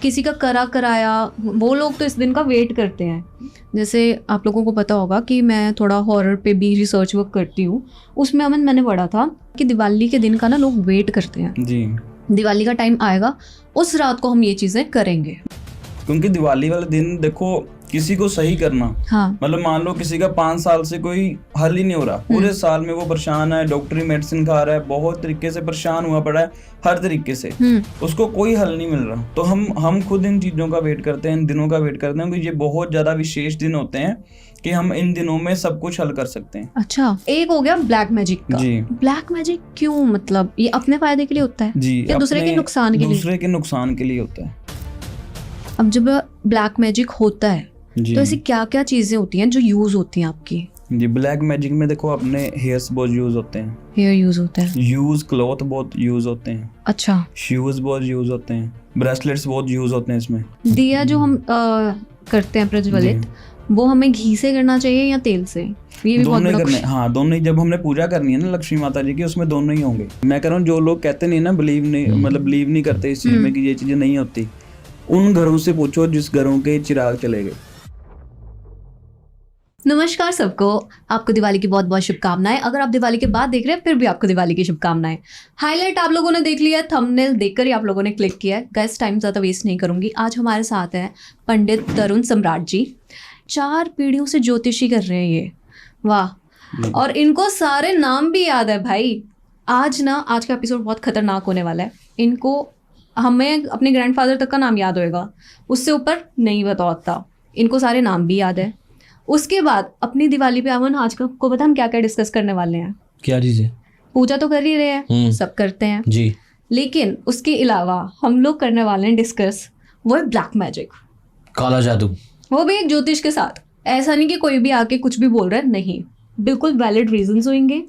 किसी का कराया, वो लोग तो इस दिन का वेट करते हैं। जैसे आप लोगों को पता होगा कि मैं थोड़ा हॉरर पे भी रिसर्च वर्क करती हूँ, उसमें अमन मैंने पढ़ा था कि दिवाली के दिन का ना लोग वेट करते हैं जी। दिवाली का टाइम आएगा, उस रात को हम ये चीज़ें करेंगे। क्योंकि दिवाली वाले दिन देखो किसी को सही करना, हाँ। मतलब मान लो किसी का 5 साल से कोई हल ही नहीं हो रहा, पूरे साल में वो परेशान है, डॉक्टरी मेडिसिन खा रहा है, बहुत तरीके से परेशान हुआ पड़ा है हर तरीके से, उसको कोई हल नहीं मिल रहा। तो हम खुद इन चीज़ों का वेट करते हैं, इन दिनों का वेट करते हैं, क्योंकि ये बहुत ज़्यादा विशेष दिन होते हैं कि हम इन दिनों में सब कुछ हल कर सकते हैं। अच्छा, एक हो गया ब्लैक मैजिक का। जी। ब्लैक मैजिक क्यों, मतलब ये अपने फायदे के लिए होता है जी, या दूसरे के नुकसान के लिए? दूसरे के नुकसान के लिए होता है। अब जब ब्लैक मैजिक होता है तो ऐसी क्या क्या चीजें होती हैं जो यूज होती हैं आपकी? जी, ब्लैक मैजिक में देखो अपने हेयर्स बहुत यूज होते हैं, हेयर यूज होता है, यूज क्लॉथ बहुत यूज होते हैं, अच्छा, शूज बहुत यूज होते हैं, ब्रेसलेट्स बहुत यूज होते हैं इसमें। दिया जो हम करते हैं प्रज्वलित, वो हमें घी से करना चाहिए या तेल से? ये भी बहुत दोनों ही बड़ा करने, हाँ दोनों ही। जब हमने पूजा करनी है ना लक्ष्मी माता जी की, उसमें दोनों ही होंगे। मैं कह रहा हूँ जो लोग कहते नहीं ना, बिलीव नहीं करते इस चीज में कि ये चीजें नहीं होती, उन घरों से पूछो जिस घरों के चिराग चले गए। नमस्कार सबको, आपको दिवाली की बहुत बहुत शुभकामनाएं। अगर आप दिवाली के बाद देख रहे हैं फिर भी आपको दिवाली की शुभकामनाएं। हाईलाइट आप लोगों ने देख लिया है, थंबनेल देखकर ही आप लोगों ने क्लिक किया है। गाइस, टाइम ज़्यादा वेस्ट नहीं करूंगी। आज हमारे साथ हैं पंडित तरुण सम्राट जी। 4 पीढ़ियों से ज्योतिषी कर रहे हैं ये, वाह। और इनको सारे नाम भी याद है भाई। आज का एपिसोड बहुत खतरनाक होने वाला है। इनको हमें अपने ग्रैंडफादर तक का नाम याद होएगा, उससे ऊपर नहीं बता होता। इनको सारे नाम भी याद है। उसके बाद अपनी दिवाली पे अमन, आज को पता हम क्या क्या डिस्कस करने वाले हैं? क्या चीजें? पूजा तो कर ही रहे हैं, सब करते हैं जी, लेकिन उसके अलावा हम लोग करने वाले हैं डिस्कस, वो है ब्लैक मैजिक, काला जादू। वो भी एक ज्योतिष के साथ। ऐसा नहीं कि कोई भी आके कुछ भी बोल रहा है, नहीं, बिल्कुल वैलिड रीजंस होंगे।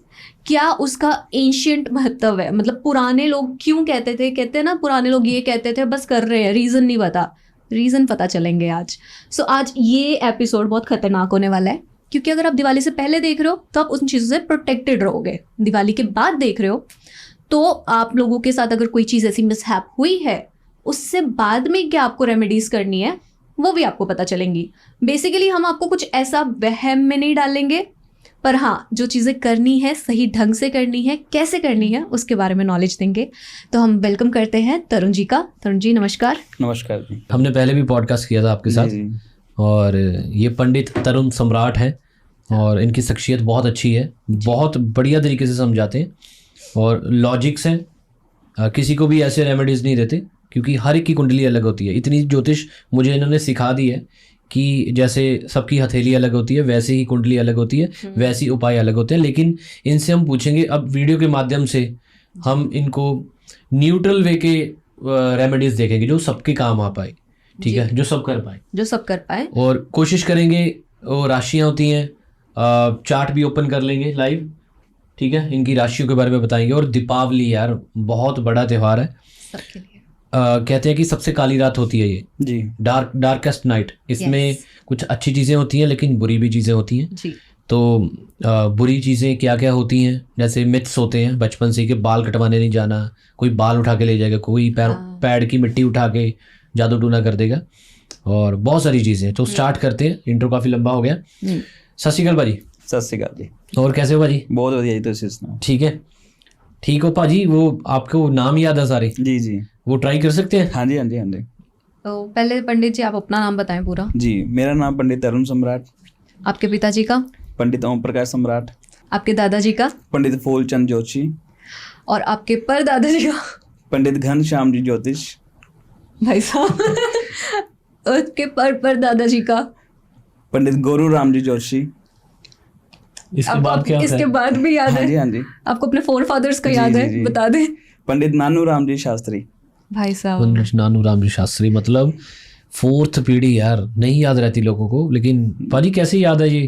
क्या उसका एंशिएंट महत्व है, मतलब पुराने लोग क्यों कहते थे, कहते हैं ना पुराने लोग ये कहते थे, बस कर रहे हैं, रीजन नहीं पता, रीजन पता चलेंगे आज। सो आज ये एपिसोड बहुत खतरनाक होने वाला है, क्योंकि अगर आप दिवाली से पहले देख रहे हो तो आप उन चीज़ों से प्रोटेक्टेड रहोगे। दिवाली के बाद देख रहे हो तो आप लोगों के साथ अगर कोई चीज़ ऐसी मिसहैप हुई है, उससे बाद में क्या आपको रेमेडीज करनी है वो भी आपको पता चलेंगी। बेसिकली हम आपको कुछ ऐसा वहम में नहीं डालेंगे, पर हाँ, जो चीज़ें करनी है सही ढंग से करनी है, कैसे करनी है उसके बारे में नॉलेज देंगे। तो हम वेलकम करते हैं तरुण जी का। तरुण जी नमस्कार। नमस्कार जी। हमने पहले भी पॉडकास्ट किया था आपके साथ जी। और ये पंडित तरुण सम्राट है और इनकी शख्सियत बहुत अच्छी है, बहुत बढ़िया तरीके से समझाते हैं और लॉजिक्स हैं। किसी को भी ऐसे रेमेडीज़ नहीं देते, क्योंकि हर एक की कुंडली अलग होती है। इतनी ज्योतिष मुझे इन्होंने सिखा दी है कि जैसे सबकी हथेली अलग होती है, वैसे ही कुंडली अलग होती है, वैसे ही उपाय अलग होते हैं। लेकिन इनसे हम पूछेंगे अब वीडियो के माध्यम से, हम इनको न्यूट्रल वे के रेमेडीज़ देखेंगे जो सबके काम आ पाए, ठीक है, जो सब कर पाए। और कोशिश करेंगे, वो राशियाँ होती हैं, चार्ट भी ओपन कर लेंगे लाइव, ठीक है, इनकी राशियों के बारे में बताएंगे। और दीपावली यार बहुत बड़ा त्यौहार है सबके लिए। कहते हैं कि सबसे काली रात होती है ये जी, डार्केस्ट नाइट। इसमें कुछ अच्छी चीज़ें होती हैं लेकिन बुरी भी चीज़ें होती हैं जी। तो बुरी चीज़ें क्या क्या होती हैं, जैसे मिथ्स होते हैं बचपन से कि बाल कटवाने नहीं जाना, कोई बाल उठा के ले जाएगा, कोई पैड की मिट्टी उठा के जादू टूना कर देगा, और बहुत सारी चीज़ें। तो स्टार्ट करते हैं, इंट्रो काफ़ी लंबा हो गया। सत श्री अकाल भाजी। सत श्री अकाल जी। और कैसे हो भाजी? बहुत बढ़िया जी, तुसीं सुनाओ? ठीक है, ठीक हो भाजी। वो आपको नाम याद है सारे? जी जी, वो ट्राई कर सकते हैं? हाँ जी हाँ जी हाँ जी। तो पहले पंडित जी आप अपना नाम बताएं पूरा। जी, मेरा नाम पंडित तरुण सम्राट। आपके पिताजी का? पंडित ओम प्रकाश सम्राट। आपके दादाजी का? पंडित फूलचंद जोशी। और आपके परदादाजी का? पंडित घनश्याम जी ज्योतिष। भाई साहब उसके पर दादाजी का? पंडित गोरू राम जी जोशी। इसके बाद क्या होता है? इसके बाद भी याद है? हाँ जी हाँ जी। आपको अपने फोर फादर्स का जी, याद जी, है? जी। बता दे। पंडित नानू राम जी शास्त्री। भाई साहब, नानू राम जी शास्त्री, मतलब 4th पीढ़ी यार, नहीं याद रहती लोगों को, लेकिन भाजी कैसे याद है ये?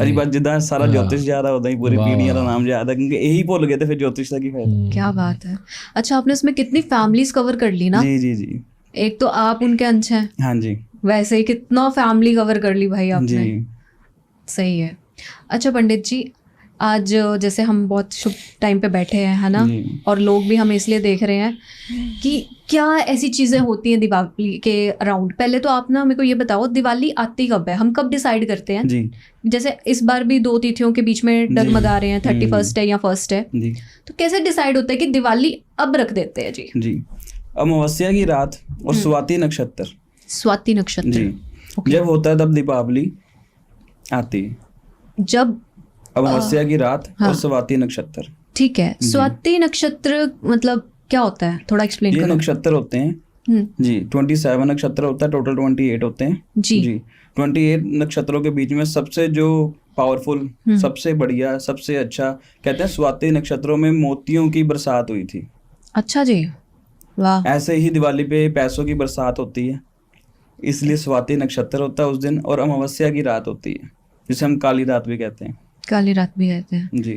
अरे बात जिदा सारा ज्योतिष याद है, उदा ही पूरी पीढ़ियां का नाम याद है, क्योंकि यही भूल गए थे फिर ज्योतिष का की फायदा। क्या बात है। अच्छा, आपने इसमें कितनी फैमिलीज कवर कर ली ना? जी जी जी। एक तो आप उनके अंश हैं, हाँ जी। वैसे ही कितना फैमिली कवर कर ली भाई आपने। जी। सही है। अच्छा पंडित जी, आज जैसे हम बहुत शुभ टाइम पे बैठे हैं, है ना, जी। और लोग भी हमें इसलिए देख रहे हैं कि क्या ऐसी चीज़ें होती हैं दिवाली के अराउंड। पहले तो आप ना मेरे को ये बताओ, दिवाली आती कब है, हम कब डिसाइड करते हैं? जी जैसे इस बार भी 2 तिथियों के बीच में डगमगा रहे हैं, 31 है या 1 है, जी तो कैसे डिसाइड होता है कि दिवाली अब रख देते हैं जी? जी। अमावस्या की रात और स्वाति नक्षत्र, स्वाति नक्षत्र। जी, जब होता है तब दीपावली आती है। जब अमावस्या की रात हाँ। और स्वाति नक्षत्र, ठीक है, स्वाति नक्षत्र मतलब क्या होता है, थोड़ा एक्सप्लेन ये करो। नक्षत्र होते हैं जी। 27 नक्षत्र होता है, टोटल 28 होते हैं जी। 28 नक्षत्रों के बीच में सबसे जो पावरफुल, सबसे बढ़िया, सबसे अच्छा कहते हैं स्वाति नक्षत्रों में मोतियों की बरसात हुई थी। अच्छा जी, वाह। ऐसे ही दिवाली पे पैसों की बरसात होती है, इसलिए स्वाति नक्षत्र होता है उस दिन, और अमावस्या की रात होती है जिसे हम काली रात भी कहते हैं। काली रात भी कहते हैं। जी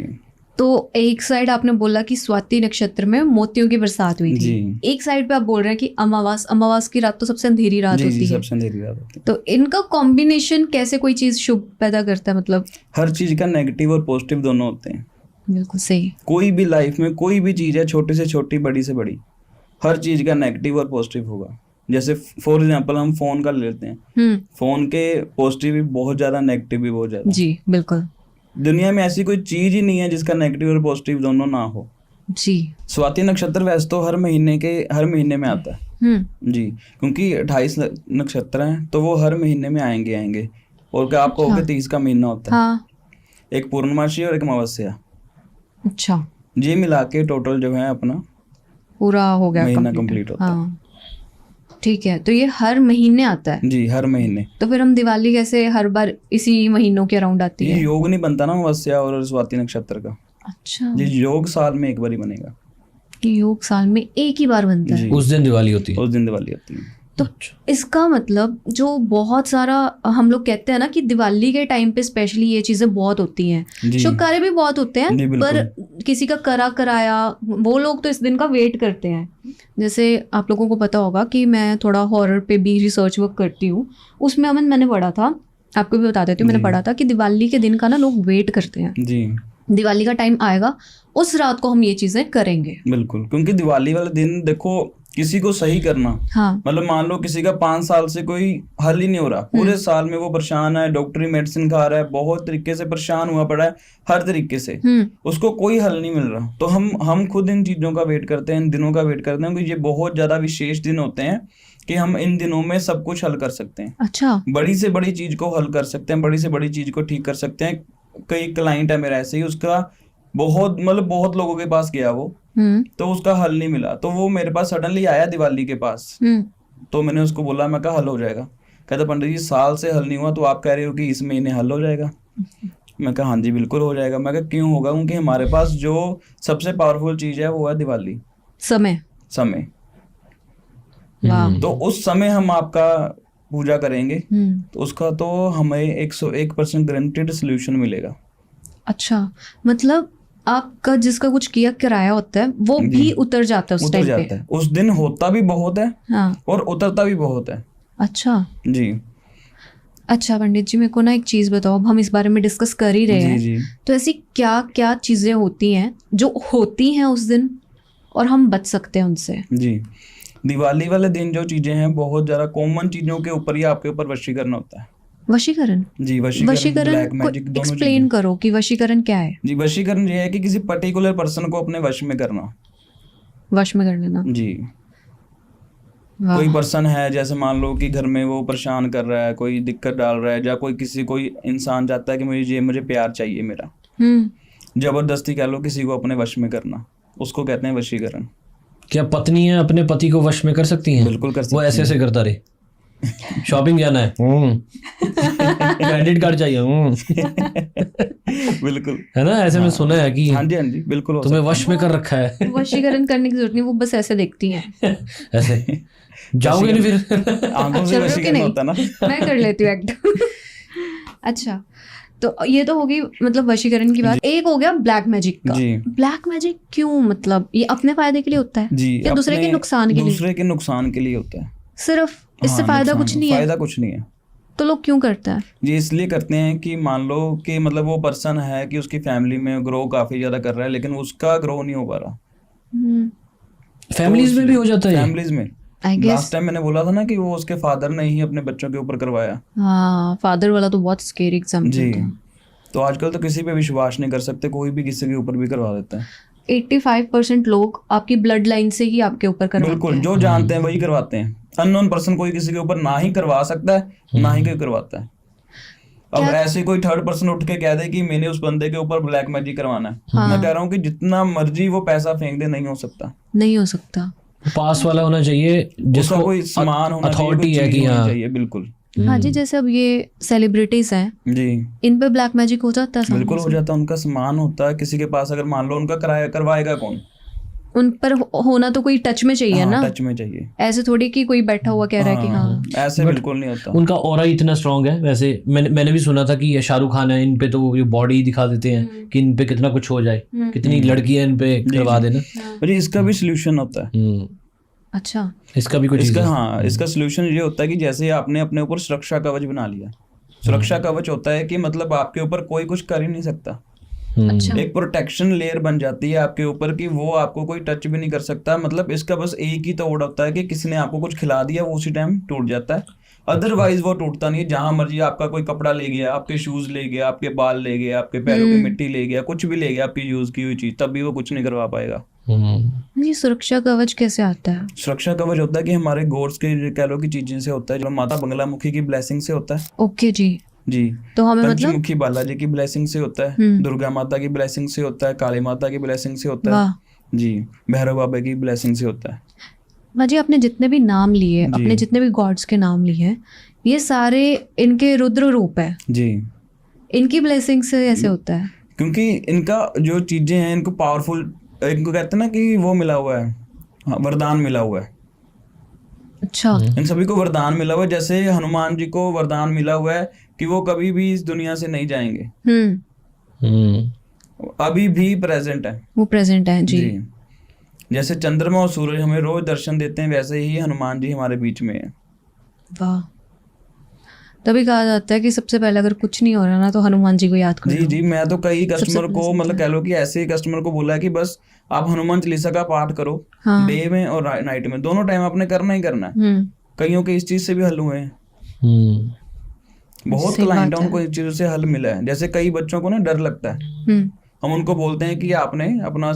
तो एक साइड आपने बोला कि स्वाति नक्षत्र में मोतियों की बरसात हुई थी, जी। एक साइड पे आप बोल रहे हैं कि अमावास की रात तो सबसे अंधेरी रात जी होती जी, है। सबसे अंधेरी रात होती है। तो इनका कॉम्बिनेशन कैसे कोई चीज शुभ पैदा करता है, मतलब? हर चीज का नेगेटिव और पॉजिटिव दोनों होते हैं। बिल्कुल सही। कोई भी लाइफ में कोई भी चीज है, छोटी से छोटी, बड़ी से बड़ी, हर चीज का नेगेटिव और पॉजिटिव होगा। जैसे फॉर एग्जांपल हम फोन का ले लेते हैं, फोन के पॉजिटिव भी बहुत ज्यादा, नेगेटिव भी बहुत ज्यादा। जी बिल्कुल। दुनिया में ऐसी कोई चीज ही नहीं है जिसका नेगेटिव और पॉजिटिव दोनों ना हो। जी। स्वाति नक्षत्र वैसे तो हर महीने में आता है जी, क्योंकि 28 नक्षत्र हैं तो वो हर महीने में आएंगे। और क्या आपको अच्छा। 30 का महीना होता है, हाँ। एक पूर्णमासी और एक अमावस्या, अच्छा, ये मिला के टोटल जो है अपना पूरा हो गया, महीना complete। कंप्लीट होता है। हाँ ठीक है, तो ये हर महीने आता है। जी, हर महीने। तो फिर हम दिवाली कैसे हर बार इसी महीनों के अराउंड आती ये है? योग नहीं बनता ना अमावस्या और स्वाति नक्षत्र का। अच्छा, ये योग साल में एक बार ही बनेगा। ये योग साल में एक ही बार बनता है। जी, उस दिन दिवाली होती है। उस दिन दिवाली होती है। तो इसका मतलब जो बहुत सारा हम लोग कहते हैं ना कि दिवाली के टाइम पे स्पेशली ये चीजें बहुत होती हैं, जी। शुभ कार्य भी बहुत होते हैं, जी, बिल्कुल। पर किसी का कराया वो लोग तो इस दिन का वेट करते हैं। जैसे आप लोगों को पता होगा कि मैं थोड़ा हॉरर पे भी रिसर्च वर्क करती हूँ, उसमें अमन मैंने पढ़ा था, आपको भी बता देती हूँ, मैंने पढ़ा था कि दिवाली के दिन का ना लोग वेट करते हैं, जी दिवाली का टाइम आएगा, उस रात को हम ये चीजें करेंगे। बिल्कुल, क्योंकि दिवाली वाले दिन देखो किसी को सही करना, हाँ। मतलब मान लो किसी का 5 साल से कोई हल ही नहीं हो रहा, पूरे साल में वो परेशान है, डॉक्टरी मेडिसिन खा रहा है, बहुत तरीके से परेशान हुआ पड़ा है, हर तरीके से उसको कोई हल नहीं मिल रहा। तो हम खुद इन चीजों का वेट करते हैं, इन दिनों का वेट करते हैं, क्योंकि ये बहुत ज्यादा विशेष दिन होते हैं कि हम इन दिनों में सब कुछ हल कर सकते हैं। अच्छा। बड़ी से बड़ी चीज को हल कर सकते हैं, बड़ी से बड़ी चीज को ठीक कर सकते हैं। कई क्लाइंट है मेरा ऐसे ही, उसका बहुत लोगों के पास गया वो, तो उसका हल नहीं मिला, तो वो मेरे पास सडनली आया दिवाली के पास। तो मैंने उसको बोला, मैं कहा हल हो जाएगा। कहता पंडित जी साल से हल नहीं हुआ, तो आप कह रहे हो कि इस महीने हल हो जाएगा? मैं कहा हाँ जी बिल्कुल हो जाएगा। मैं कहा क्यों होगा? क्योंकि हमारे पास जो सबसे पावरफुल चीज है वो है दिवाली, समय। वाह। तो उस समय हम आपका पूजा करेंगे तो उसका तो हमें 101% गारंटेड सोल्यूशन मिलेगा। अच्छा, मतलब आपका जिसका कुछ किया किराया होता है वो भी उतर जाता है उस टाइम पे? उतर जाता है उस दिन, होता भी बहुत है हाँ। और उतरता भी बहुत है। अच्छा जी। अच्छा पंडित जी, मेरे को ना एक चीज बताओ, अब हम इस बारे में डिस्कस कर ही रहे हैं, जी। तो ऐसी क्या क्या चीजें होती हैं जो होती हैं उस दिन और हम बच सकते हैं उनसे? जी, दिवाली वाले दिन जो चीजें हैं बहुत ज्यादा कॉमन चीजों के ऊपर ही आपके ऊपर वशीकरण होता है। वशीकरण? जी, वशीकरण ब्लैक को मैजिक दोनों एक्सप्लेन चीजें। करो कि वशीकरण क्या है। जी, वशीकरण ये है कि किसी पर्टिकुलर पर्सन को अपने वश में करना। वश में कर लेना। जी। वाह। कोई पर्सन है, जैसे मान लो कि घर में वो परेशान कर रहा है, कोई दिक्कत डाल रहा है, या कोई इंसान चाहता है कि मुझे प्यार चाहिए मेरा, जबरदस्ती कह लो किसी को अपने वश में करना, उसको कहते हैं वशीकरण। क्या पत्नियां अपने पति को वश में कर सकती हैं? बिल्कुल कर सकती वो ऐसे करता रहे, शॉपिंग जाना है, क्रेडिट कार्ड चाहिए, बिल्कुल, है ना? ऐसे में सुना है कि हाँ जी बिल्कुल तुम्हें वश में कर रखा है। वशीकरण करने की जरूरत नहीं, वो बस ऐसे देखती हैं। ऐसे जाओगे नहीं फिर? आंखों से वशीकरण होता है ना। मैं कर लेती हूँ एक्ट। अच्छा, तो ये तो होगी मतलब वशीकरण की बात। एक हो गया ब्लैक मैजिक का। जी। ब्लैक मैजिक क्यों, मतलब ये अपने फायदे के लिए होता है जी, या दूसरे के नुकसान के लिए? दूसरे के नुकसान के लिए होता है। सिर्फ इससे हाँ, फायदा नुकसान, कुछ नहीं है? फायदा कुछ नहीं है। तो लोग क्यों करते हैं? ये इसलिए करते हैं कि मान लो कि मतलब वो पर्सन है कि उसकी फैमिली में ग्रो काफी ज्यादा कर रहा है, लेकिन उसका ग्रो नहीं हो पा रहा। फैमिलीज में भी हो जाता है ये? फैमिलीज में आई गेस। लास्ट टाइम मैंने बोला था ना कि वो उसके फादर ने ही अपने बच्चों के ऊपर करवाया। हाँ, फादर वाला तो बहुत स्केरी एग्जाम्पल जी। था। तो आजकल तो किसी पे विश्वास नहीं कर सकते, कोई भी किसी के ऊपर भी करवा देता है। 85% लोग आपकी ब्लड लाइन से ही आपके ऊपर करवाते बिल्कुल, हैं। जो जानते हैं वही करवाते हैं। अननोन पर्सन कोई किसी के ऊपर ना ही करवा सकता है, ना ही कोई करवाता है। अब ऐसे कोई थर्ड पर्सन उठ के कह दे कि मैंने उस बंदे के ऊपर ब्लैक मैजिक करवाना है, मैं कह रहा हूँ कि जितना मर्जी वो पैसा फेंक दे, नहीं हो सकता। नहीं हो सकता। पास वाला होना चाहिए उसका जिसको कोई सामान होना चाहिए, अथॉरिटी कोई है चीज कि होनी हाँ। चाहिए। बिल्कुल हाँ जी, जैसे अब ये सेलिब्रिटीज हैं, जी, इन पे ब्लैक मैजिक हो जाता है? बिल्कुल हो जाता है। उनका सामान होता है किसी के पास, अगर मान लो उनका कराया, करवाएगा कौन? उन पर होना तो कोई टच में चाहिए ना, टच में चाहिए। ऐसे थोड़ी कि कोई बैठा हुआ कह रहा है कि हाँ। ऐसे बिल्कुल नहीं होता। उनका ऑरा इतना स्ट्रांग है। वैसे मैंने भी सुना था कि ये शाहरुख खान है, इन पे तो ये बॉडी दिखा देते हैं कि इन पे कितना कुछ हो जाए, कितनी लड़कियां इन पे करवा देना। अरे इसका भी सोल्यूशन होता है। अच्छा, इसका भी कुछ इसका इसका सोल्यूशन ये होता है कि जैसे आपने अपने ऊपर सुरक्षा कवच बना लिया। सुरक्षा कवच होता है कि मतलब आपके ऊपर कोई कुछ कर ही नहीं सकता। अच्छा। एक प्रोटेक्शन लेयर बन जाती है आपके ऊपर कि वो आपको कोई टच भी नहीं कर सकता। मतलब इसका बस एक ही तोड़ होता है कि किसी ने आपको कुछ खिला दिया, वो उसी टाइम टूट जाता है, अदरवाइज वो टूटता नहीं है। जहां मर्जी आपका कोई कपड़ा ले गया, आपके शूज ले गया, आपके बाल ले गया, आपके पैरों की मिट्टी ले गया, कुछ भी ले गया आपकी यूज की हुई चीज, तब भी वो कुछ नहीं करवा पाएगा। ये सुरक्षा कवच कैसे आता है? सुरक्षा कवच होता है कि हमारे गॉड्स के कह लो की चीजें से होता है, जो माता बंगलामुखी की ब्लेसिंग से होता है। ओके जी। जी, तो हमें मतलब पंचमुखी बालाजी की ब्लेसिंग से होता है, दुर्गा माता की ब्लेसिंग से होता है, काली माता की ब्लेसिंग से होता है। वाह जी, भैरव बाबा की ब्लेसिंग से होता है। जी, आपने जितने भी नाम लिए, अपने जितने भी गॉड्स के नाम लिए हैं, ये सारे इनके रुद्र रूप है जी। इनकी ब्लेसिंग से ऐसे होता है? क्योंकि इनका जो चीजें हैं, इनको पावरफुल, इनको कहते हैं ना कि वो मिला हुआ है, हाँ, वरदान मिला हुआ है। अच्छा। इन सभी को वरदान मिला हुआ है। जैसे हनुमान जी को वरदान मिला हुआ है कि वो कभी भी इस दुनिया से नहीं जाएंगे, अभी भी प्रेजेंट है, वो प्रेजेंट है जी। जैसे चंद्रमा और सूरज हमें रोज दर्शन देते हैं, वैसे ही हनुमान जी हमारे बीच में है। वाह। तभी कहा जाता है कि सबसे पहले अगर कुछ नहीं हो रहा ना तो हनुमान जी को याद करो। जी जी, मैं तो कई कस्टमर को मतलब कह लो कि ऐसे कस्टमर को बोला है कि बस आप हनुमान चालीसा का पाठ करो, डे में और नाइट में, दोनों टाइम आपने करना ही करना है। कईयों के इस चीज से भी हल हुए हैं। बहुत क्लाइंट है उनको इस चीजों से हल मिला है। जैसे कई बच्चों को ना डर लगता है, हम उनको बोलते हैं कि आपने अपना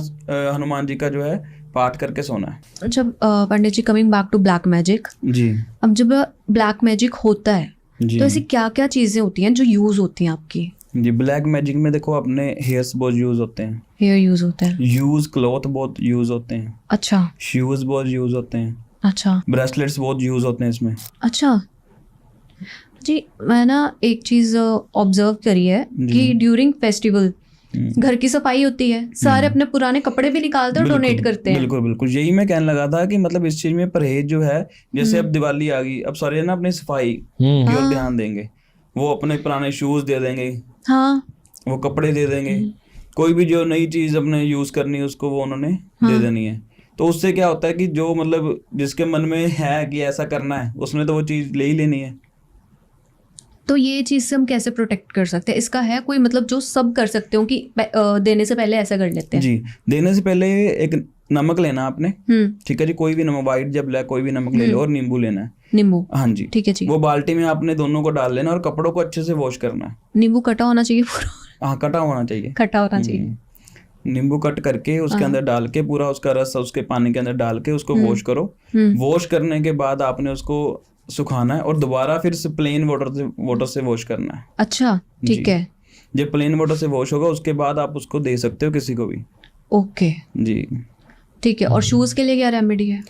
हनुमान जी का जो है पाठ करके सोना है। जब Pandit ji, coming back to black magic जी, अब जब ब्लैक मैजिक होता है तो ऐसी क्या क्या चीजें होती हैं जो यूज होती हैं आपकी? जी, ब्लैक मैजिक में देखो अपने हेयर्स बहुत यूज होते हैं, हेयर यूज होता है, यूज क्लॉथ बहुत यूज होते हैं, अच्छा शूज बहुत यूज होते हैं, अच्छा, ब्रेसलेट्स बहुत यूज होते हैं इसमें। अच्छा जी। मैं ना एक चीज ऑब्जर्व करी है कि ड्यूरिंग फेस्टिवल घर की सफाई होती है, सारे अपने पुराने कपड़े भी निकालते हैं और डोनेट करते हैं। बिल्कुल बिल्कुल, यही मैं कहने लगा था कि मतलब इस चीज में परहेज जो है, जैसे अब दिवाली आ गई, अब सारे ना अपनी सफाई की ओर ध्यान देंगे, वो अपने पुराने शूज दे देंगे, हाँ, वो कपड़े दे देंगे, कोई भी जो नई चीज अपने यूज करनी है उसको वो उन्होंने दे देनी है। तो उससे क्या होता है कि जो मतलब जिसके मन में है कि ऐसा करना है, उसने तो वो चीज ले ही लेनी है। तो ये चीज से हम कैसे प्रोटेक्ट कर सकते हैं? इसका है कोई मतलब जो सब कर सकते हो कि देने से पहले ऐसा कर लेते हैं? जी, देने से पहले एक नमक लेना आपने, ठीक है जी, कोई भी नमक, व्हाइट या ब्लैक कोई भी नमक ले लो, और नींबू लेना है। नींबू, हाँ जी, ठीक है जी। वो बाल्टी में आपने दोनों को डाल लेना और कपड़ों को अच्छे से वॉश करना है। नींबू कटा होना चाहिए पूरा? हाँ, कटा होना चाहिए, खट्टा होना चाहिए। नींबू कट करके उसके अंदर डाल के पूरा उसका रस उसके पानी के अंदर डाल के उसको वॉश करो। वॉश करने के बाद आपने उसको सुखाना है और दोबारा फिर से प्लेन वाटर से वॉश करना है। अच्छा, ठीक है। जब प्लेन वाटर से वॉश होगा उसके बाद आप उसको दे सकते हो किसी को भी। ओके जी, ठीक है। और शूज के लिए क्या रेमेडी है?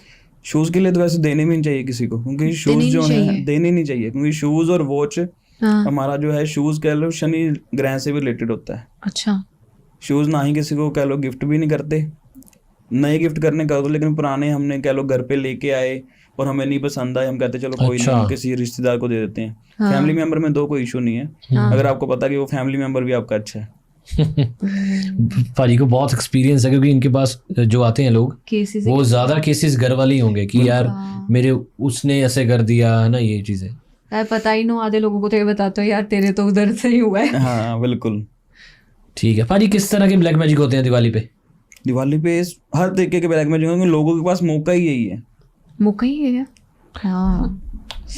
शूज के लिए तो वैसे देने भी नहीं चाहिए किसी को, क्योंकि शूज जो है देने नहीं चाहिए, क्योंकि शूज और वॉच हमारा जो है, शूज कह लो शनि ग्रह से भी रिलेटेड होता है। अच्छा, शूज ना ही किसी को कह लो गिफ्ट भी नहीं करते, नए गिफ्ट करने कर दो, लेकिन पुराने हमने कह लो घर पे लेके आए और हमें नहीं पसंद आए, हम कहते चलो कोई नहीं, हम किसी रिश्तेदार को दे देते हैं। फैमिली मेंबर में कोई इशू नहीं है, अगर आपको पता कि वो फैमिली मेंबर भी आपका अच्छा है। पाजी को बहुत एक्सपीरियंस है, क्योंकि इनके पास जो आते हैं लोग केसेस, वो ज्यादा केसेस घर वाले ही होंगे कि यार मेरे उसने ऐसे कर दिया है ना, ये चीजें। पता ही नो, आधे लोगों को तो ये बताते हो यार तेरे तो उधर से ही हुआ है। हाँ बिल्कुल। ठीक है भाजी, किस तरह के ब्लैक मैजिक होते हैं दिवाली पे? दिवाली पे हर तरीके के ब्लैक मैजिक होंगे, लोगों के पास मौका ही यही है। मौका ही है। हाँ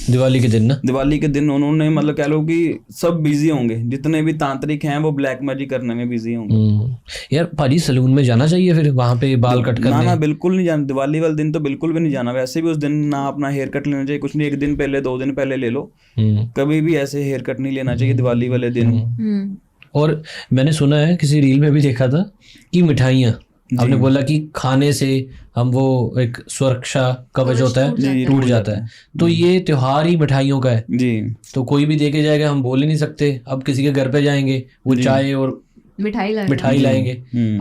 दिवाली के दिन ना, दिवाली के दिन उन्होंने मतलब कह लो कि सब बिजी होंगे, जितने भी तांत्रिक हैं वो ब्लैक मैजिक करने में बिजी होंगे। यार भाजी सलून में जाना चाहिए फिर वहां पे बाल कट ना करने? बिल्कुल नहीं जाना, दिवाली वाले दिन तो बिल्कुल भी नहीं जाना। वैसे भी उस दिन ना अपना हेयर कट लेना चाहिए, कुछ नहीं, 1 दिन पहले 2 दिन पहले ले लो, कभी भी ऐसे हेयर कट नहीं लेना चाहिए दिवाली वाले दिन। और मैंने सुना है, किसी रील में भी देखा था कि मिठाइयाँ, आपने बोला कि खाने से हम वो एक सुरक्षा कवच होता है टूट जाता है, तो ये त्योहार ही मिठाइयों का है जी। तो कोई भी दे के जाएगा, हम बोल ही नहीं सकते। अब किसी के घर पे जाएंगे, वो चाय और मिठाई लाएंगे,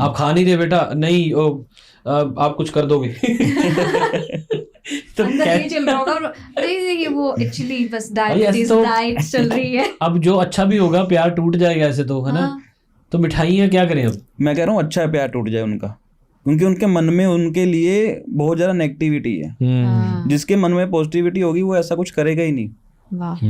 आप खा नहीं रहे बेटा, नहीं आप कुछ कर दोगे। तो अंदर ये चल रहा होगा, ये वो एक्चुअली बस डाइट चल रही है। अब जो अच्छा भी होगा, प्यार टूट जाएगा ऐसे तो, है ना? तो मिठाइयाँ क्या करें अब? मैं कह रहा हूँ अच्छा है प्यार टूट जाए उनका, क्योंकि उनके मन में उनके लिए बहुत ज्यादा नेगेटिविटी है। जिसके मन में पॉजिटिविटी होगी वो ऐसा कुछ करेगा ही नहीं। वाह।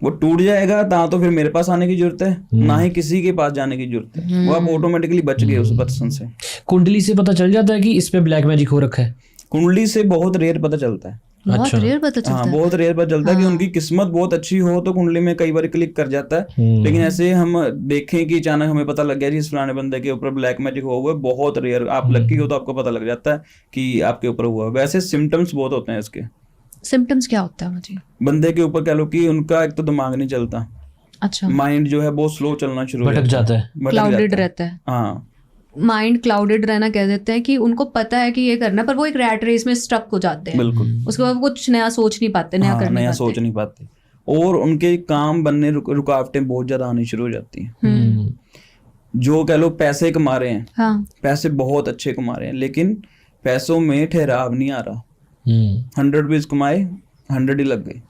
वो टूट जाएगा तो फिर मेरे पास आने की जरूरत है, ना ही किसी के पास जाने की जरूरत है। वो आप ऑटोमेटिकली बच गए उस पर्सन से। कुंडली से पता चल जाता है कि इस पे ब्लैक मैजिक हो रखा है? कुंडली से बहुत रेयर पता चलता है। बहुत रेयर पता चलता है। हाँ बहुत रेयर पता चलता है कि उनकी किस्मत बहुत अच्छी हो तो कुंडली में कई बार क्लिक कर जाता है। लेकिन ऐसे हम देखें कि अचानक हमें पता लग गया जी इस फलाने बंदे के ऊपर ब्लैक मैजिक हुआ है, बहुत रेयर। आप लकी हो तो आपको पता लग जाता है कि आपके ऊपर हुआ है। वैसे सिम्टम्स बहुत होते हैं इसके। सिम्टम्स क्या होता है मुझे? बंदे के ऊपर कह लो कि उनका एक तो दिमाग नहीं चलता, अच्छा, माइंड जो है बहुत स्लो चलना शुरू हो भटक जाता है, क्लाउडेड रहता है। हाँ, माइंड क्लाउडेड रहना कह देते हैं कि उनको पता है कि ये करना है, पर वो एक रैट रेस में स्टक हो जाते हैं। बिल्कुल। उसके बाद कुछ नया सोच नहीं पाते, नया कर नहीं नया पाते। सोच नहीं पाते, और उनके काम बनने रुकावटें बहुत ज्यादा आनी शुरू हो जाती हैं। जो कह लो पैसे कमा रहे हैं, हाँ, पैसे बहुत अच्छे कमा रहे हैं, लेकिन पैसों में ठहराव नहीं आ रहा। 100 रुपीज कमाए 100 ही लग गए।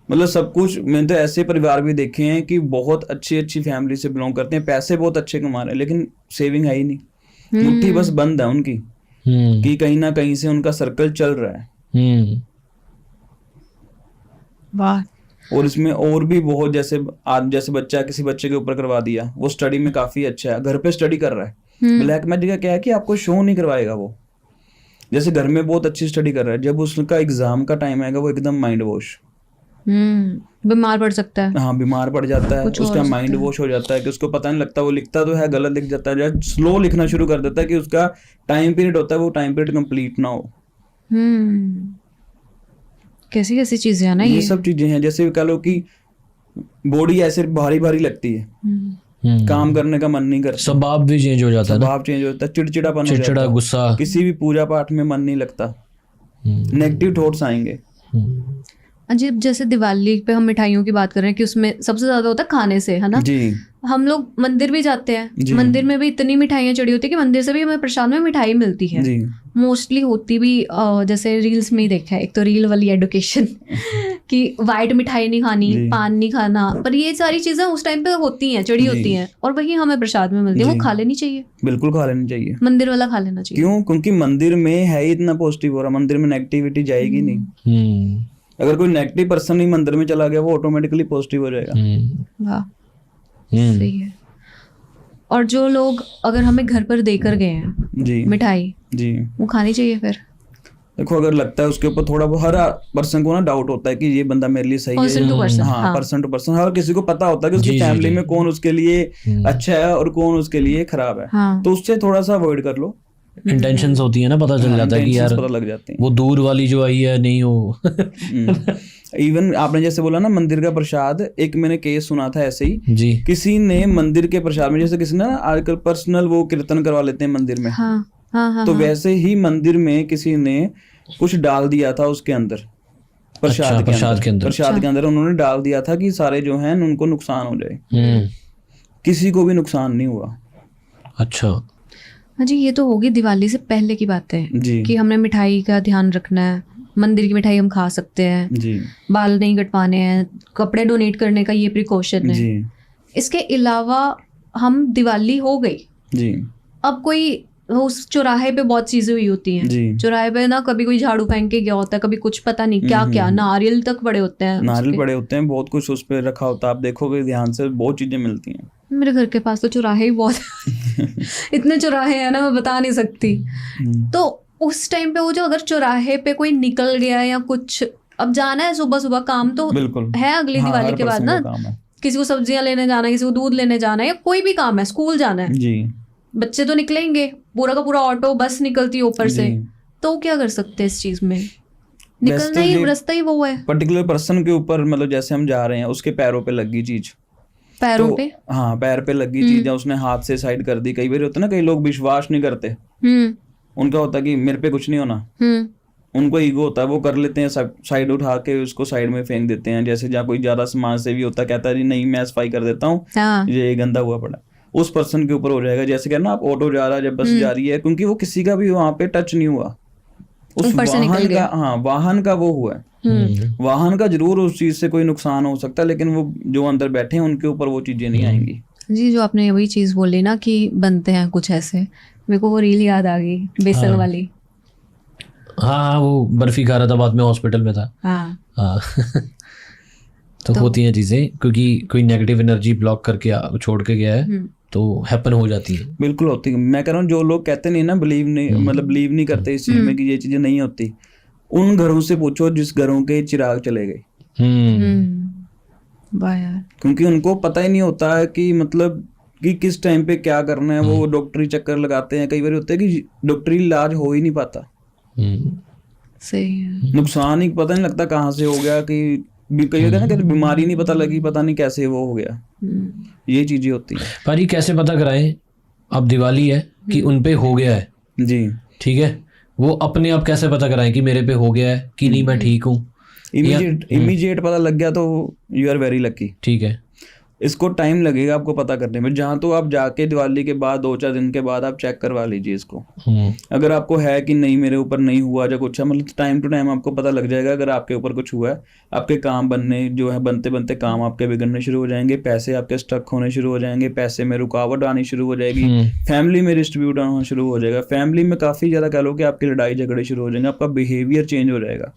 मतलब सब कुछ। मैंने तो ऐसे परिवार भी देखे हैं कि बहुत अच्छी अच्छी फैमिली से बिलोंग करते हैं, पैसे बहुत अच्छे कमा रहे हैं, लेकिन सेविंग है ही नहीं। मुट्ठी बस बंद है उनकी, कि कहीं ना कहीं से उनका सर्कल चल रहा है। वाह। और इसमें और भी बहुत, जैसे आज जैसे बच्चा किसी बच्चे के ऊपर करवा दिया, वो स्टडी में काफी अच्छा है, घर पे स्टडी कर रहा है। ब्लैक मैजिक का क्या है कि आपको शो नहीं करवाएगा वो। जैसे घर में बहुत अच्छी स्टडी कर रहा है, जब उसका एग्जाम का टाइम आएगा वो एकदम माइंड वॉश, बीमार पड़ सकता है। हाँ बीमार पड़ जाता है, उसका माइंड वॉश हो जाता है कि उसको पता नहीं लगता, वो लिखता तो है गलत लिख जाता है, स्लो लिखना शुरू कर देता है कि उसका टाइम पीरियड होता है वो टाइम पीरियड कंप्लीट ना हो। कैसी कैसी चीजें हैं ना ये सब चीजें हैं। जैसे कह लो कि बॉडी ऐसे भारी भारी लगती है, काम करने का मन नहीं करता, स्वभाव भी चेंज हो जाता है, स्वभाव चेंज हो जाता है, चिड़चिड़ापन हो जाता है, चिड़चिड़ा, गुस्सा, किसी भी पूजा पाठ में मन नहीं लगता, नेगेटिव थॉट्स आएंगे। अजीब। जैसे दिवाली पे हम मिठाइयों की बात कर रहे हैं कि उसमें सबसे ज्यादा होता है खाने से, है ना? जी। हम लोग मंदिर भी जाते हैं, मंदिर में भी इतनी मिठाइयाँ चढ़ी होती है कि मंदिर से भी हमें प्रसाद में मिठाई मिलती है। मोस्टली होती भी जैसे रील्स में ही देखा है, एक तो रील वाली एडुकेशन कि वाइट मिठाई नहीं खानी, पान नहीं खाना, पर ये सारी चीजें उस टाइम पे होती हैं, चढ़ी होती हैं, और वही हमें प्रसाद में मिलती है। वो खा लेनी चाहिए, बिल्कुल खा लेनी चाहिए, मंदिर वाला खा लेना चाहिए। क्यों? क्योंकि मंदिर में है ही इतना पॉजिटिव हो रहा, मंदिर में नेगेटिविटी जाएगी नहीं। अगर कोई नेगेटिव पर्सन ही मंदिर में चला गया वो ऑटोमेटिकली पॉजिटिव हो जाएगा। वाह, सही है। और जो लोग अगर हमें घर पर देकर गए हैं जी मिठाई, जी, वो खानी चाहिए फिर? देखो अगर लगता है उसके ऊपर थोड़ा, हर पर्सन को ना डाउट होता है कि ये बंदा मेरे लिए सही है, पर्सन टू पर्सन। हाँ, पर्सन टू पर्सन, हर किसी को पता होता है कि उसकी फैमिली में कौन उसके लिए अच्छा है और कौन उसके लिए खराब है। तो उससे थोड़ा सा अवॉइड कर लो। इंटेंशंस होती है ना, पता चल जाता है कि यार पता लग जाती है वो दूर वाली जो आई है नहीं हो। इवन आपने जैसे बोला ना मंदिर का प्रसाद, एक मैंने केस सुना था ऐसे ही जी, किसी ने मंदिर के प्रसाद में, जैसे किसी ने आजकल पर्सनल वो कीर्तन करवा लेते हैं मंदिर में, तो वैसे ही मंदिर में किसी ने कुछ डाल दिया था उसके अंदर, प्रसाद के अंदर उन्होंने डाल दिया था कि सारे जो हैं उनको नुकसान हो जाए। किसी को भी नुकसान नहीं हुआ। अच्छा हाँ जी, ये तो होगी दिवाली से पहले की बातें जी, कि हमने मिठाई का ध्यान रखना है, मंदिर की मिठाई हम खा सकते हैं जी, बाल नहीं कटवाने हैं, कपड़े डोनेट करने का ये प्रिकॉशन है जी। इसके अलावा हम दिवाली हो गई जी, अब कोई उस चौराहे पे बहुत चीजें हुई होती हैं। जी। चौराहे पे ना कभी कोई झाड़ू फेंक के गया होता है, कभी कुछ पता नहीं क्या क्या, नारियल तक पड़े होते हैं नारियल उसके। पड़े होते हैं, बहुत कुछ उस पे रखा होता है, आप देखोगे ध्यान से बहुत चीजें मिलती हैं। मेरे घर के पास तो चौराहे ही बहुत इतने चौराहे हैं ना, मैं बता नहीं सकती। तो उस टाइम पे वो जो अगर चौराहे पे कोई निकल गया या कुछ, अब जाना है सुबह सुबह, काम तो बिल्कुल है अगली हाँ, दिवाली हर के बाद person ना, का काम है। किसी को सब्जियां लेने जाना है, किसी को दूध लेने जाना है, या कोई भी काम है, स्कूल जाना है, जी बच्चे तो निकलेंगे, पूरा का पूरा ऑटो बस निकलती है ऊपर से, जी। तो क्या कर सकते हैं इस चीज में? तो निकलना ही ये रास्ता ही वो है। पर्टिकुलर पर्सन के ऊपर, मतलब जैसे हम जा रहे हैं, उसके पैरों पे लगी चीज, पैरों तो पे? हाँ पैर पे लगी चीज, या उसने हाथ से साइड कर दी। कई बार होता है ना, कई लोग विश्वास नहीं करते, उनका होता है कि मेरे पे कुछ नहीं होना, उनको ईगो होता है, वो कर लेते हैं, साइड उठा के उसको साइड में फेंक देते हैं। जैसे जहाँ कोई ज्यादा समाज सेवी होता है, कहता है जी नहीं मैं सफाई कर देता हूँ, हाँ। ये गंदा हुआ पड़ा, उस पर्सन के ऊपर हो जाएगा। जैसे कहना आप ऑटो जा रहा है, जब बस जा रही है, क्योंकि वो किसी का भी वहां पे टच नहीं हुआ, उस ऊपर से निकल वाहन गया। का, हाँ वाहन का वो हुआ है, वाहन का जरूर उस चीज से कोई नुकसान हो सकता है, लेकिन वो जो अंदर बैठे हैं उनके ऊपर वो चीजें नहीं आएंगी। जी, जो आपने वही चीज बोली ना कि बनते हैं कुछ ऐसे, मेरे को वो रील याद आ गई बेसन हाँ। वाली। हाँ, वो बर्फी खा रहा था, बाद में हॉस्पिटल में था। हाँ हाँ तो होती हैं चीजें, क्योंकि कोई नेगेटिव एनर्जी ब्लॉक करके छोड़ के गया है, तो हैपन हो जाती है। बिल्कुल होती है। मैं कह रहा हूँ जो लोग कहते नहीं ना, बिलीव नहीं, मतलब बिलीव नहीं करते इस चीज में कि ये चीजें नहीं होती, उन घरों से पूछो जिस घरों के चिराग चले गए, वाह यार। क्योंकि उनको पता ही नहीं होता है कि मतलब कि किस टाइम पे क्या करना है। वो डॉक्टरी चक्कर लगाते हैं, कई बार होता है कि डॉक्टरी इलाज हो ही नहीं पाता, सही है। नुकसान ही पता नहीं लगता कहाँ से हो गया, कि कई बार ना कि बीमारी नहीं पता लगी, पता नहीं कैसे वो हो गया, ये चीजें होती हैं। पर ये कैसे पता कराएं, अब दिवाली है कि उन पे हो गया है, जी ठीक है, वो अपने आप कैसे पता कराएं कि मेरे पे हो गया है कि नहीं, मैं ठीक हूँ? इमीडिएट पता लग गया तो यू आर वेरी लकी। ठीक है, इसको टाइम लगेगा आपको पता करने में। जहाँ तो आप जाके दिवाली के बाद 2-4 दिन के बाद आप चेक करवा लीजिए इसको, अगर आपको है कि नहीं मेरे ऊपर नहीं हुआ या कुछ है, मतलब टाइम टू टाइम आपको पता लग जाएगा। अगर आपके ऊपर कुछ हुआ है, आपके काम बनने जो है, बनते बनते काम आपके बिगड़ने शुरू हो जाएंगे, पैसे आपके स्टक होने शुरू हो जाएंगे, पैसे में रुकावट आनी शुरू हो जाएगी, फैमिली में डिस्ट्रीब्यूट होना शुरू हो जाएगा, फैमिली में काफी ज्यादा कह लो कि आपकी लड़ाई झगड़े शुरू हो जाएंगे, आपका बिहेवियर चेंज हो जाएगा,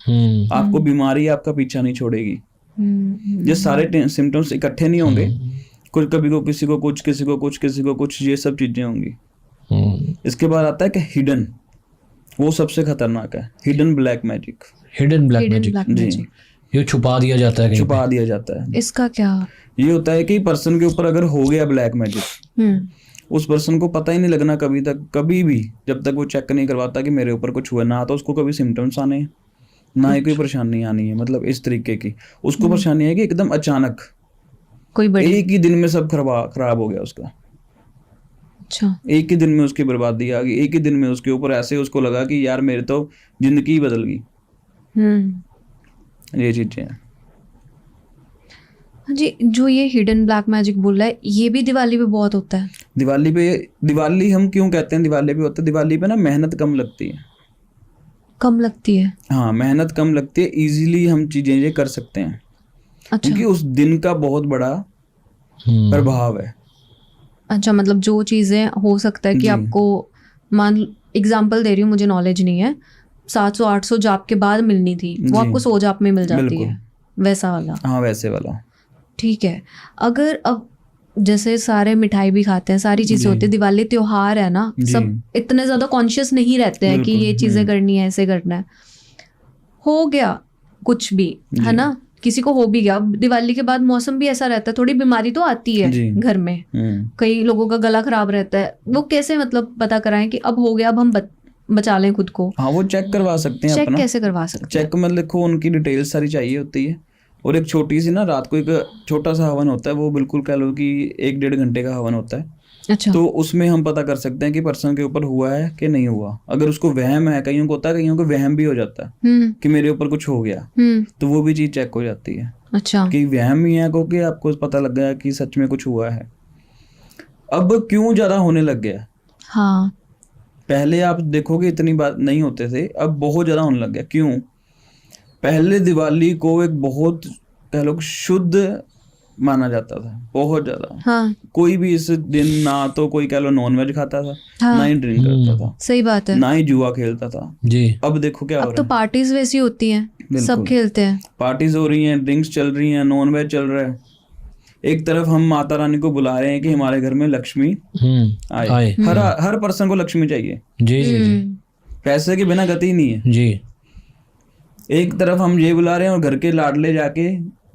आपको बीमारी आपका पीछा नहीं छोड़ेगी। ये सारे सिम्टम्स इकट्ठे नहीं होंगे, कुछ कभी को किसी को कुछ, किसी को कुछ, किसी को कुछ, ये सब चीजें होंगी। इसके बाद आता है कि हिडन, वो सबसे खतरनाक है, hidden black magic. Hidden black magic, जी, ये छुपा दिया जाता है, छुपा दिया जाता है। इसका क्या? ये होता है कि पर्सन के ऊपर अगर हो गया ब्लैक मैजिक, उस पर्सन को पता ही नहीं लगना कभी तक, कभी भी, जब तक वो चेक नहीं करवाता कि मेरे ऊपर कुछ हुआ, ना तो उसको कभी सिम्टम्स आने, ना ही कोई परेशानी आनी है, मतलब इस तरीके की उसको परेशानी है कि एकदम अचानक कोई बड़ी, एक ही दिन में सब खराब हो गया उसका। अच्छा, एक ही दिन में उसकी बर्बादी आ गई, एक ही दिन में उसके ऊपर ऐसे उसको लगा कि यार मेरे तो जिंदगी ही बदल गई। ये चीजें हैं। जी, जो ये हिडन ब्लैक मैजिक बोल रहा है, ये भी दिवाली पे बहुत होता है। दिवाली हम क्यों कहते हैं दिवाली पे होता है? दिवाली पे ना मेहनत कम लगती है। कम लगती है? हाँ, मेहनत कम लगती है, इजीली हम चीजें ये कर सकते हैं। अच्छा, क्योंकि उस दिन का बहुत बड़ा प्रभाव है। अच्छा, मतलब जो चीजें हो सकता है कि आपको, मान एग्जांपल दे रही हूँ, मुझे नॉलेज नहीं है, 700-800 जाप के बाद मिलनी थी, वो आपको 100 जाप में मिल जाती है, वैसा वाला। हाँ, वैसे वाला। ठीक है। अगर अब जैसे सारे मिठाई भी खाते हैं, सारी चीजें होती है, दिवाली त्योहार है ना, सब इतने ज्यादा कॉन्शियस नहीं रहते हैं कि ये चीजें करनी है, ऐसे करना है, हो गया कुछ भी, है ना, किसी को हो भी गया। दिवाली के बाद मौसम भी ऐसा रहता है, थोड़ी बीमारी तो आती है घर में, कई लोगों का गला खराब रहता है, वो कैसे मतलब पता कराएं कि अब हो गया, अब हम बचा लें खुद को? हाँ, वो चेक करवा सकते हैं। चेक कैसे करवा सकते हैं? चेक मतलब देखो, उनकी डिटेल्स सारी चाहिए होती है, और एक छोटी सी ना, रात को एक छोटा सा हवन होता है, वो बिल्कुल कह लो कि 1-1.5 घंटे का हवन होता है। अच्छा, तो उसमें हम पता कर सकते हैं कि पर्सन के ऊपर हुआ है कि नहीं हुआ। अगर उसको वहम है, कईयों को होता है, कईयों को वहम भी हो जाता है कि मेरे ऊपर कुछ हो गया, तो वो भी चीज चेक हो जाती है। अच्छा, कि वहम ही है क्योंकि आपको पता लग गया कि सच में कुछ हुआ है। अब क्यों ज्यादा होने लग गया? हाँ, पहले आप देखोगे इतनी बात नहीं होते थे, अब बहुत ज्यादा होने लग गया। क्यों? पहले दिवाली को एक बहुत कह लो शुद्ध माना जाता था, बहुत ज्यादा। हाँ कोई भी इस दिन ना तो कोई कह लो नॉन वेज खाता था, हाँ। ना ही ड्रिंक करता था, सही बात है। ना ही जुआ खेलता था। जी। अब देखो क्या हो अब तो रहा है, पार्टीज वैसी होती हैं, सब बिल्कुल। खेलते हैं। पार्टीज हो रही हैं, ड्रिंक्स चल रही हैं, नॉन वेज चल रहा है। एक तरफ हम माता रानी को बुला रहे हैं कि हमारे घर में लक्ष्मी आए। आए। हर पर्सन को लक्ष्मी चाहिए, जी जी जी पैसे के बिना गति नहीं है। जी। एक तरफ हम ये बुला रहे हैं और घर के लाडले जाके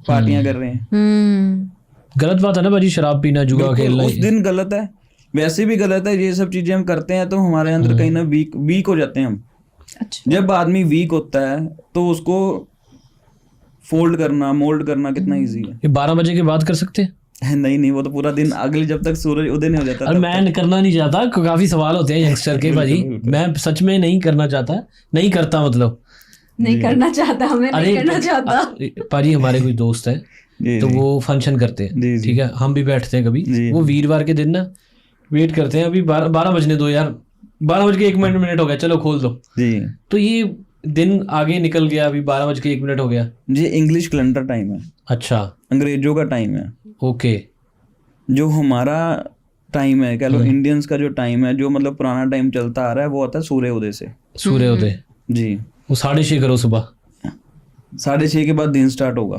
पार्टियां कर रहे हैं। गलत बात है ना भाजी, शराब पीना, जुआ बिल्कुल, खेलना। उस दिन गलत है, वैसे भी गलत है। ये सब चीजें हम करते हैं तो हमारे अंदर कहीं ना वीक हो जाते हैं हम। अच्छा। जब आदमी वीक होता है तो उसको फोल्ड करना, मोल्ड करना कितना इजी है। ये 12 बजे के बाद कर सकते हैं? नहीं, वो तो पूरा दिन अगले, जब तक सूरज उदय नहीं हो जाता। अरे मैं करना नहीं चाहता, काफी सवाल होते हैं यंगस्टर के भाजी। मैं सच में नहीं करना चाहता, नहीं करता, मतलब नहीं करना चाहता, मैं नहीं करना चाहता। पाजी हमारे कुछ दोस्त हैं जी, तो जी। वो फंक्शन करते हैं, जी, जी। ठीक है, हम भी बैठते हैं कभी। जी, वो वीरवार के दिन ना वेट करते हैं, अभी 12 बजने दो यार, 12 बज के 1 मिनट हो गया, चलो खोल दो। जी तो ये दिन आगे निकल गया, अभी 12 बज के 1 मिनट हो गया। जी, इंग्लिश कैलेंडर टाइम है, अच्छा, अंग्रेजों का टाइम है। ओके। जो हमारा टाइम है, कह लो इंडियंस का जो टाइम है, जो मतलब पुराना टाइम चलता आ रहा है, वो आता है सूर्योदय से। सूर्योदय, जी, वो 6:30 करो सुबह, 6:30 के बाद दिन स्टार्ट होगा।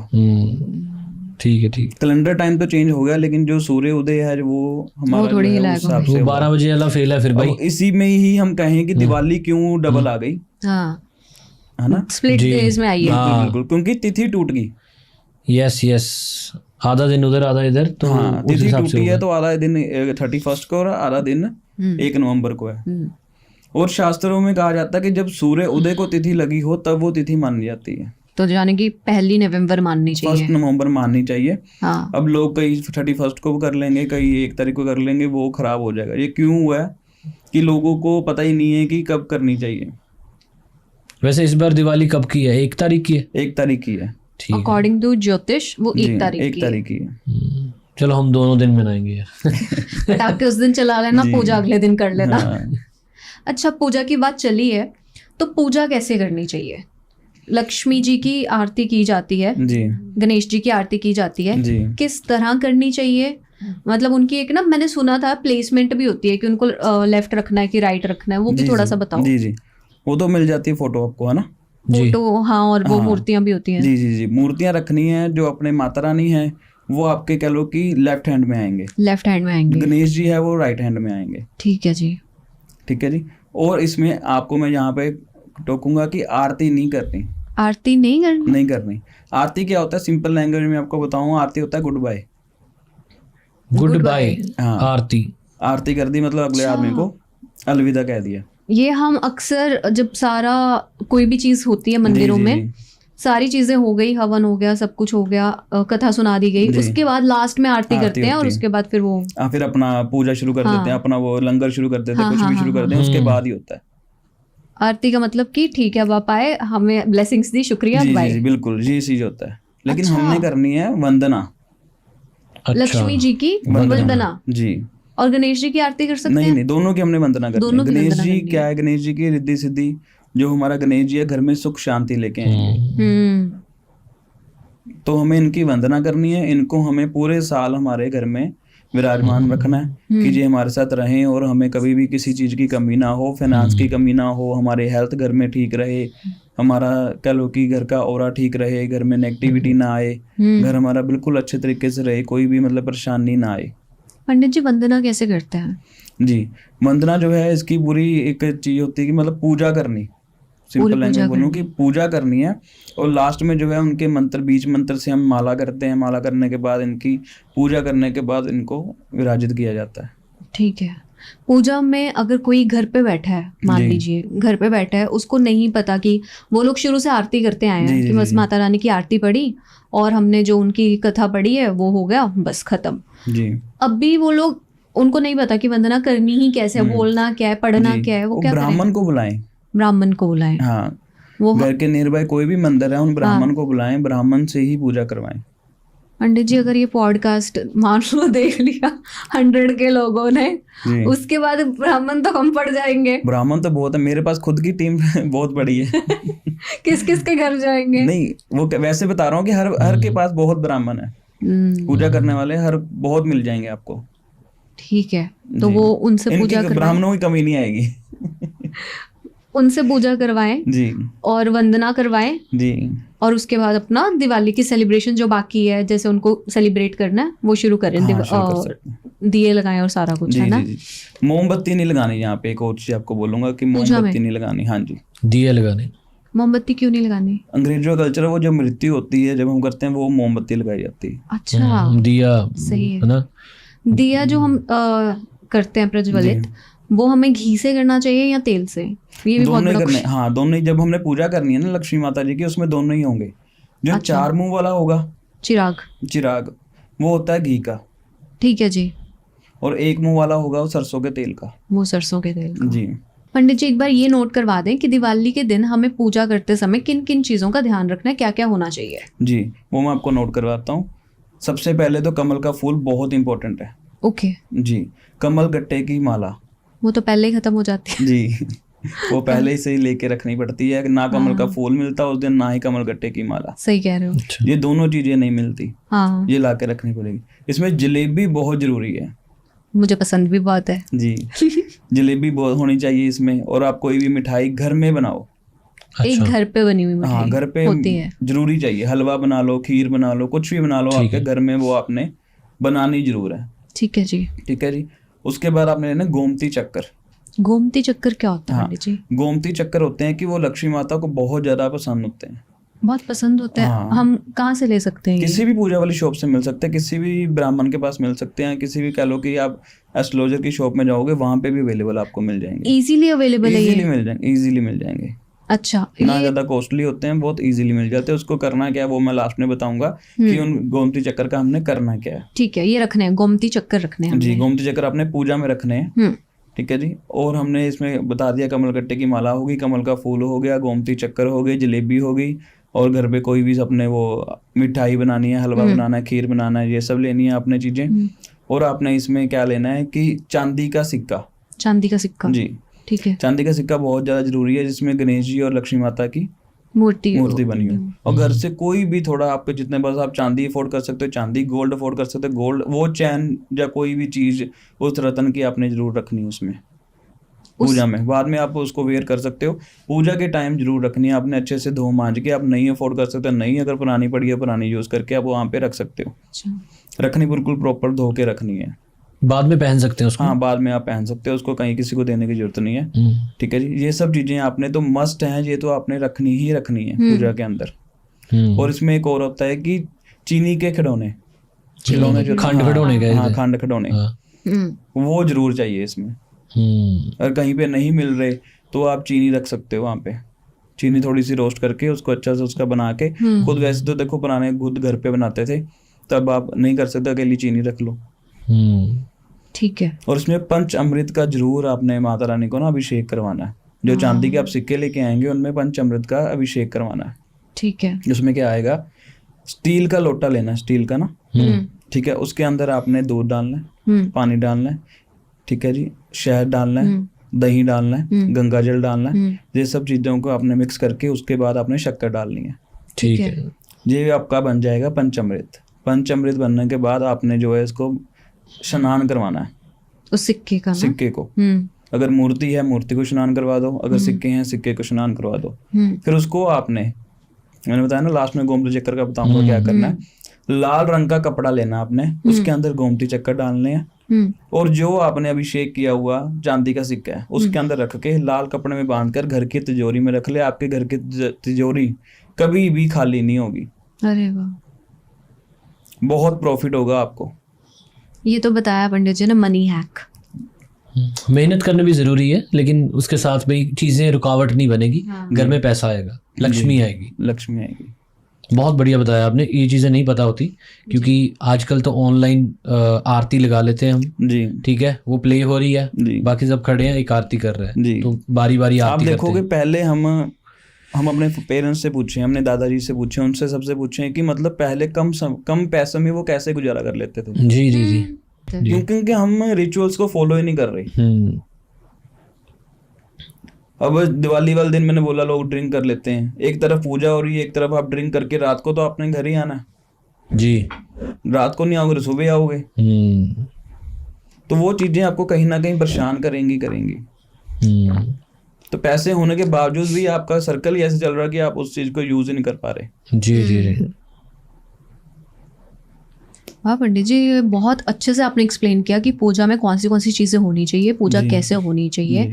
ठीक है, ठीक। कैलेंडर टाइम तो चेंज हो गया, लेकिन जो सूर्योदय है वो हमारा थोड़ी जो है, हिलाएगा। उस हिसाब वो से 12 बजे वाला फेल है फिर भाई। अब इसी में ही हम कहें कि दिवाली क्यों डबल आ गई, हाँ, है ना? स्प्लिट जी। डेज में आई है। बिल्कुल बिल्कुल, क्योंकि तिथि टूट गई। यस यस, आधा दिन उधर आधा इधर, तो हाँ, उस तिथि हिसाब से टूटी है होगा। तो आधा दिन 31 को और आधा दिन 1 नवंबर को है। और शास्त्रों में कहा जाता है कि जब सूर्य उदय को तिथि लगी हो तब वो तिथि मानी जाती है। तो यानी कि 1 नवंबर माननी 1 चाहिए। नवंबर माननी चाहिए। हाँ, अब लोग कई 31 को कर लेंगे, कई 1 तारीख को कर लेंगे, वो खराब हो जाएगा। ये क्यों हुआ है कि लोगों को पता ही नहीं है कि कब करनी चाहिए। वैसे इस बार दिवाली कब की है? 1 तारीख की है? 1 तारीख की है ठीक है। अकॉर्डिंग टू ज्योतिष वो जी, 1 तारीख 1 की तारीख की है। चलो हम दोनों दिन मनाएंगे यार। पटाखे उस दिन चला लेना, जी। पूजा अगले दिन कर लेना। हाँ। अच्छा, पूजा की बात चली है तो पूजा कैसे करनी चाहिए? लक्ष्मी जी की आरती की जाती है, जी गणेश जी की आरती की जाती है, जी किस तरह करनी चाहिए? मतलब उनकी एक ना, मैंने सुना था प्लेसमेंट भी होती है कि उनको लेफ्ट रखना है कि राइट रखना है, वो भी जी, थोड़ा जी, सा बताओ। जी जी, वो तो मिल जाती है फोटो आपको, है ना? जी फोटो, हाँ, और वो हाँ। मूर्तियां भी होती हैं। जी जी जी, मूर्तियां रखनी है। जो अपने माता रानी है वो आपके कह लो कि लेफ्ट हैंड में आएंगे, लेफ्ट हैंड में आएंगे। गणेश जी है वो राइट हैंड में आएंगे। ठीक है जी। ठीक है जी। और इसमें आपको मैं यहाँ पे टोकूंगा कि आरती नहीं करनी, आरती नहीं करनी। नहीं करनी। आरती क्या होता है, सिंपल लैंग्वेज में आपको बताऊं, आरती होता है गुड बाय। गुड बाय, हाँ, आरती। आरती कर दी मतलब अगले आदमी को अलविदा कह दिया। ये हम अक्सर जब सारा कोई भी चीज होती है मंदिरों जी, जी, में, सारी चीजें हो गई, हवन हो गया, सब कुछ हो गया, कथा सुना दी गई, जी। उसके बाद लास्ट में आरती आरती करते हैं और होती है। उसके बाद फिर वो फिर अपना पूजा शुरू कर देते हैं, हाँ। अपना वो लंगर शुरू कर देते हैं, हाँ, कुछ हाँ, भी शुरू हाँ, कर दें, उसके बाद ही होता है। आरती का मतलब कि ठीक है, अब आप आए, हमें ब्लेसिंग्स दी, शुक्रिया, जी जी बाय। जी, बिल्कुल ये चीज होता है। लेकिन अच्छा। हमने करनी है वंदना। अच्छा, लक्ष्मी जी की वंदना। जी, और गणेश जी की आरती कर सकते नहीं हैं? नहीं, दोनों की हमने वंदना करनी है। दोनों की गणेश वंदना जी करनी है। क्या है, गणेश जी की रिद्धि सिद्धि, जो हमारा गणेश जी है घर में सुख शांति लेके आएंगे, तो हमें इनकी वंदना करनी है। इनको हमें पूरे साल हमारे घर में विराजमान रखना है कि ये हमारे साथ रहें और हमें कभी भी किसी चीज की कमी ना हो, फाइनेंस की कमी ना हो, हमारे हेल्थ घर में ठीक रहे, हमारा कह लो कि घर का ऑरा ठीक रहे, घर में नेगेटिविटी ना आए, घर हमारा बिल्कुल अच्छे तरीके से रहे, कोई भी मतलब परेशानी ना आए। पंडित जी वंदना कैसे करते हैं? जी, वंदना जो है इसकी पूरी एक चीज होती है कि मतलब पूजा करनी, सिंपल लैंग्वेज बोलूँ कि पूजा करनी है। और लास्ट में जो है उनके मंत्र, बीच मंत्र से हम माला करते हैं। माला करने के बाद इनकी पूजा करने के बाद इनको विराजित किया जाता है। ठीक है। पूजा में अगर कोई घर पे बैठा है, मान जी। लीजिए घर पे बैठा है, उसको नहीं पता कि वो लोग शुरू से आरती करते आए जी, हैं जी, कि बस जी। माता रानी की आरती पढ़ी और हमने जो उनकी कथा पढ़ी है वो हो गया, बस खत्म। जी, अब भी वो लोग, उनको नहीं पता कि वंदना करनी ही कैसे है, बोलना क्या है, पढ़ना जी। क्या है, वो क्या करें? ब्राह्मण को बुलाएं। ब्राह्मण को बुलाएं। हाँ, वो घर के नियर बाय कोई भी मंदिर है, उन ब्राह्मण को बुलाएं, ब्राह्मण से ही पूजा करवाएं। पंडित जी अगर ये पॉडकास्ट मान लो देख लिया 100 के लोगों ने, जी। उसके बाद ब्राह्मण तो कम पड़ जाएंगे। ब्राह्मण तो बहुत है, मेरे पास खुद की टीम बहुत बड़ी है। किस किस के घर जाएंगे? नहीं, वो वैसे बता रहा हूँ कि हर के पास बहुत ब्राह्मण है। पूजा करने वाले हर बहुत मिल जाएंगे आपको। ठीक है, तो जी। वो उनसे पूजा इनकी करवाएं, ब्राह्मणों की कमी नहीं आएगी। उनसे पूजा करवाएं जी और वंदना करवाएं, जी और उसके बाद अपना दिवाली की सेलिब्रेशन जो बाकी है, जैसे उनको सेलिब्रेट करना है, वो शुरू करें। हाँ, शुरू कर सकते हैं। दिए लगाएं और सारा कुछ, जी है ना? जी जी। मोमबत्ती नहीं लगानी यहाँ पे, एक और चीज आपको बोलूंगा कि पूजा में? मोमबत्ती नहीं लगानी। हाँ जी। दिए लगाने। मोमबत्ती क्यों नहीं लगानी? अंग्रेजों का कल्चर है, वो जब मृत्यु होती है जब हम करते हैं वो मोमबत्ती लगाई जाती है। अच्छा, दिया, सही है ना? दिया जो हम करते हैं प्रज्वलित, वो हमें घी से करना चाहिए या तेल से? ये भी बहुत दोनों ही बड़ा करने, हाँ दोनों ही। जब हमने पूजा करनी है ना लक्ष्मी माता जी की, उसमें दोनों ही होंगे। जो अच्छा। 4 मुंह वाला होगा चिराग, चिराग, वो होता है घी का, ठीक है जी, और 1 मुंह वाला होगा वो सरसों के तेल का। वो सरसों के तेल का। जी पंडित जी, एक बार ये नोट करवा दें कि दिवाली के दिन हमें पूजा करते समय किन किन चीजों का ध्यान रखना है, क्या क्या होना चाहिए? जी, वो मैं आपको नोट करवाता हूँ। सबसे पहले तो कमल का फूल बहुत इंपॉर्टेंट है। ओके, जी, कमल गट्टे की माला। वो तो पहले ही खत्म हो जाती है। जी वो पहले से ही लेके रखनी पड़ती है। ना कमल का फूल मिलता उस दिन, ना ही कमल गट्टे की माला। सही कह रहे हो। अच्छा। ये दोनों चीजें नहीं मिलती, हाँ, ये ला के रखनी पड़ेगी। इसमें जलेबी बहुत जरूरी है। मुझे पसंद भी बहुत है। जी जलेबी बहुत होनी चाहिए इसमें। और आप कोई भी मिठाई घर में बनाओ। एक घर पे बनी हुई हाँ, मिठाई घर पे होती है। जरूरी चाहिए। हलवा बना लो, खीर बना लो, कुछ भी बना लो, ठीक आपके है। घर में वो आपने बनानी जरूर है। ठीक है जी। ठीक है जी। उसके बाद आपने लेना गोमती चक्कर। गोमती चक्कर क्या होता है हाँ, पंडित जी? गोमती चक्कर होते हैं कि वो लक्ष्मी माता को बहुत ज्यादा पसंद होते हैं। बहुत पसंद होते हैं। हाँ। हम कहाँ से ले सकते हैं ये? किसी भी पूजा वाली शॉप से मिल सकते हैं, किसी भी ब्राह्मण के पास मिल सकते हैं, किसी भी कह लो कि आप एस्ट्रोलॉजर की शॉप में जाओगे वहां पे भी अवेलेबल आपको मिल जाएंगे। इजीली अवेलेबल है इजीली ये? मिल जाएंगे, इजीली मिल जाएंगे। अच्छा, ना ये ज्यादा कॉस्टली होते हैं, बहुत इजीली मिल जाते हैं। उसको करना क्या है वो मैं लास्ट में बताऊंगा कि उन गोमती चक्कर का हमने करना क्या है। ठीक है, ये रखने हैं, गोमती चक्कर रखने हैं जी, हमने। गोमती चक्कर आपने पूजा में रखने हैं। ठीक है जी। और हमने इसमें बता दिया, कमल गट्टे की माला होगी, कमल का फूल हो गया, गोमती चक्कर हो गई, जलेबी हो गई, और घर पे कोई भी अपने वो मिठाई बनानी है, हलवा बनाना है, खीर बनाना है, ये सब लेनी है आपने चीजें। और आपने इसमें क्या लेना है कि चांदी का सिक्का। चांदी का सिक्का, जी, ठीक है। चांदी का सिक्का बहुत ज्यादा जरूरी है, जिसमें गणेश जी और लक्ष्मी माता की मूर्ति बनी हो। और घर से कोई भी थोड़ा आपके जितने पास, आप चांदी अफोर्ड कर सकते हो चांदी, गोल्ड अफोर्ड कर सकते हो गोल्ड, वो चैन या कोई भी चीज उस रत्न की आपने जरूर रखनी है उसमें पूजा में। बाद में आप उसको वेयर कर सकते हो, पूजा के टाइम जरूर रखनी है आपने, अच्छे से धो मांज के। आप नहीं अफोर्ड कर सकते, नहीं, अगर पुरानी पड़ी है पुरानी यूज करके आप वहाँ पे रख सकते हो। अच्छा, रखनी बिल्कुल प्रॉपर धो के रखनी है। बाद में पहन सकते हैं उसको। हाँ, बाद में आप पहन सकते हो उसको, कहीं किसी को देने की जरूरत नहीं है। ठीक है जी। ये सब चीजें आपने तो मस्ट हैं, ये तो आपने रखनी ही रखनी है पूजा के अंदर। और इसमें एक और होता है कि चीनी के खिलौने जो खंड खिलौने का। हाँ, खंड खिलौने, वो जरूर चाहिए इसमें। अगर कहीं पे नहीं मिल रहे तो आप चीनी रख सकते हो वहाँ पे। चीनी थोड़ी सी रोस्ट करके उसको अच्छा से उसका बना के खुद, वैसे तो देखो पुराने खुद घर पे बनाते थे, तब आप नहीं कर सकते, अकेली चीनी रख लो। ठीक है। और इसमें पंच अमृत का जरूर आपने माता रानी को ना अभिषेक करवाना है। जो चांदी के आप सिक्के लेके आएंगे उनमें पंच अमृत का अभिषेक करवाना है। ठीक है। उसमें क्या आएगा, स्टील का लोटा लेना है, स्टील का ना। ठीक है। उसके अंदर आपने दूध डालना है, पानी डालना है, ठीक है जी, शहद डालना है, दही डालना है, गंगा जल डालना है। ये सब चीजों को आपने मिक्स करके उसके बाद आपने शक्कर डालनी है। ठीक है। ये आपका बन जाएगा पंचामृत। पंचामृत बनने के बाद आपने जो है इसको स्नान करवाना है, उस सिक्के का ना? सिक्के को। अगर मूर्ति है मूर्ति को स्नान करवा दो, अगर सिक्के हैं सिक्के को स्नान करवा दो। फिर उसको आपने, मैंने बताया ना लास्ट में गोमती चक्कर का बताऊंगा क्या करना है। लाल रंग का कपड़ा लेना आपने, उसके अंदर गोमती चक्कर डालने हैं, और जो आपने अभिषेक किया हुआ चांदी का सिक्का है उसके अंदर रख के लाल कपड़े में बांधकर घर की तिजोरी में रख ले। आपके घर की तिजोरी कभी भी खाली नहीं होगी। अरे वाह, बहुत प्रॉफिट होगा आपको। ये तो बताया पंडित जी ने, मनी हैक। मेहनत करना भी जरूरी है, लेकिन उसके साथ में चीजें रुकावट नहीं बनेगी। घर में पैसा आएगा, लक्ष्मी आएगी। लक्ष्मी आएगी। बहुत बढ़िया बताया आपने, ये चीजें नहीं पता होती, क्योंकि आजकल तो ऑनलाइन आरती लगा लेते हैं हम। जी, ठीक है, वो प्ले हो रही है, बाकी सब खड़े हैं, एक आरती कर रहे हैं, तो बारी बारी आरती आप देखोगे करते पहले हम अपने पेरेंट्स से पूछे, हमने दादाजी से पूछे, उनसे सबसे पूछे कि मतलब पहले कम पैसों में वो कैसे गुजारा कर लेते थे। हैं। जी जी जी। क्योंकि हम रिचुअल्स को फॉलो ही नहीं कर रहे। अब दिवाली वाले दिन मैंने बोला लोग ड्रिंक कर लेते हैं, एक तरफ पूजा हो रही है, एक तरफ आप ड्रिंक करके रात को तो आपने घर ही आना है। जी। रात को नहीं आओगे तो सुबह आओगे, तो वो चीजें आपको कहीं ना कहीं परेशान करेंगी। तो पैसे होने के बावजूद भी आपका सर्कल ही ऐसे चल रहा है कि आप उस चीज को यूज ही नहीं कर पा रहे। जी जी जी। हाँ पंडित जी, ये बहुत अच्छे से आपने एक्सप्लेन किया कि पूजा में कौन सी चीजें होनी चाहिए, पूजा जी। कैसे होनी चाहिए, जी।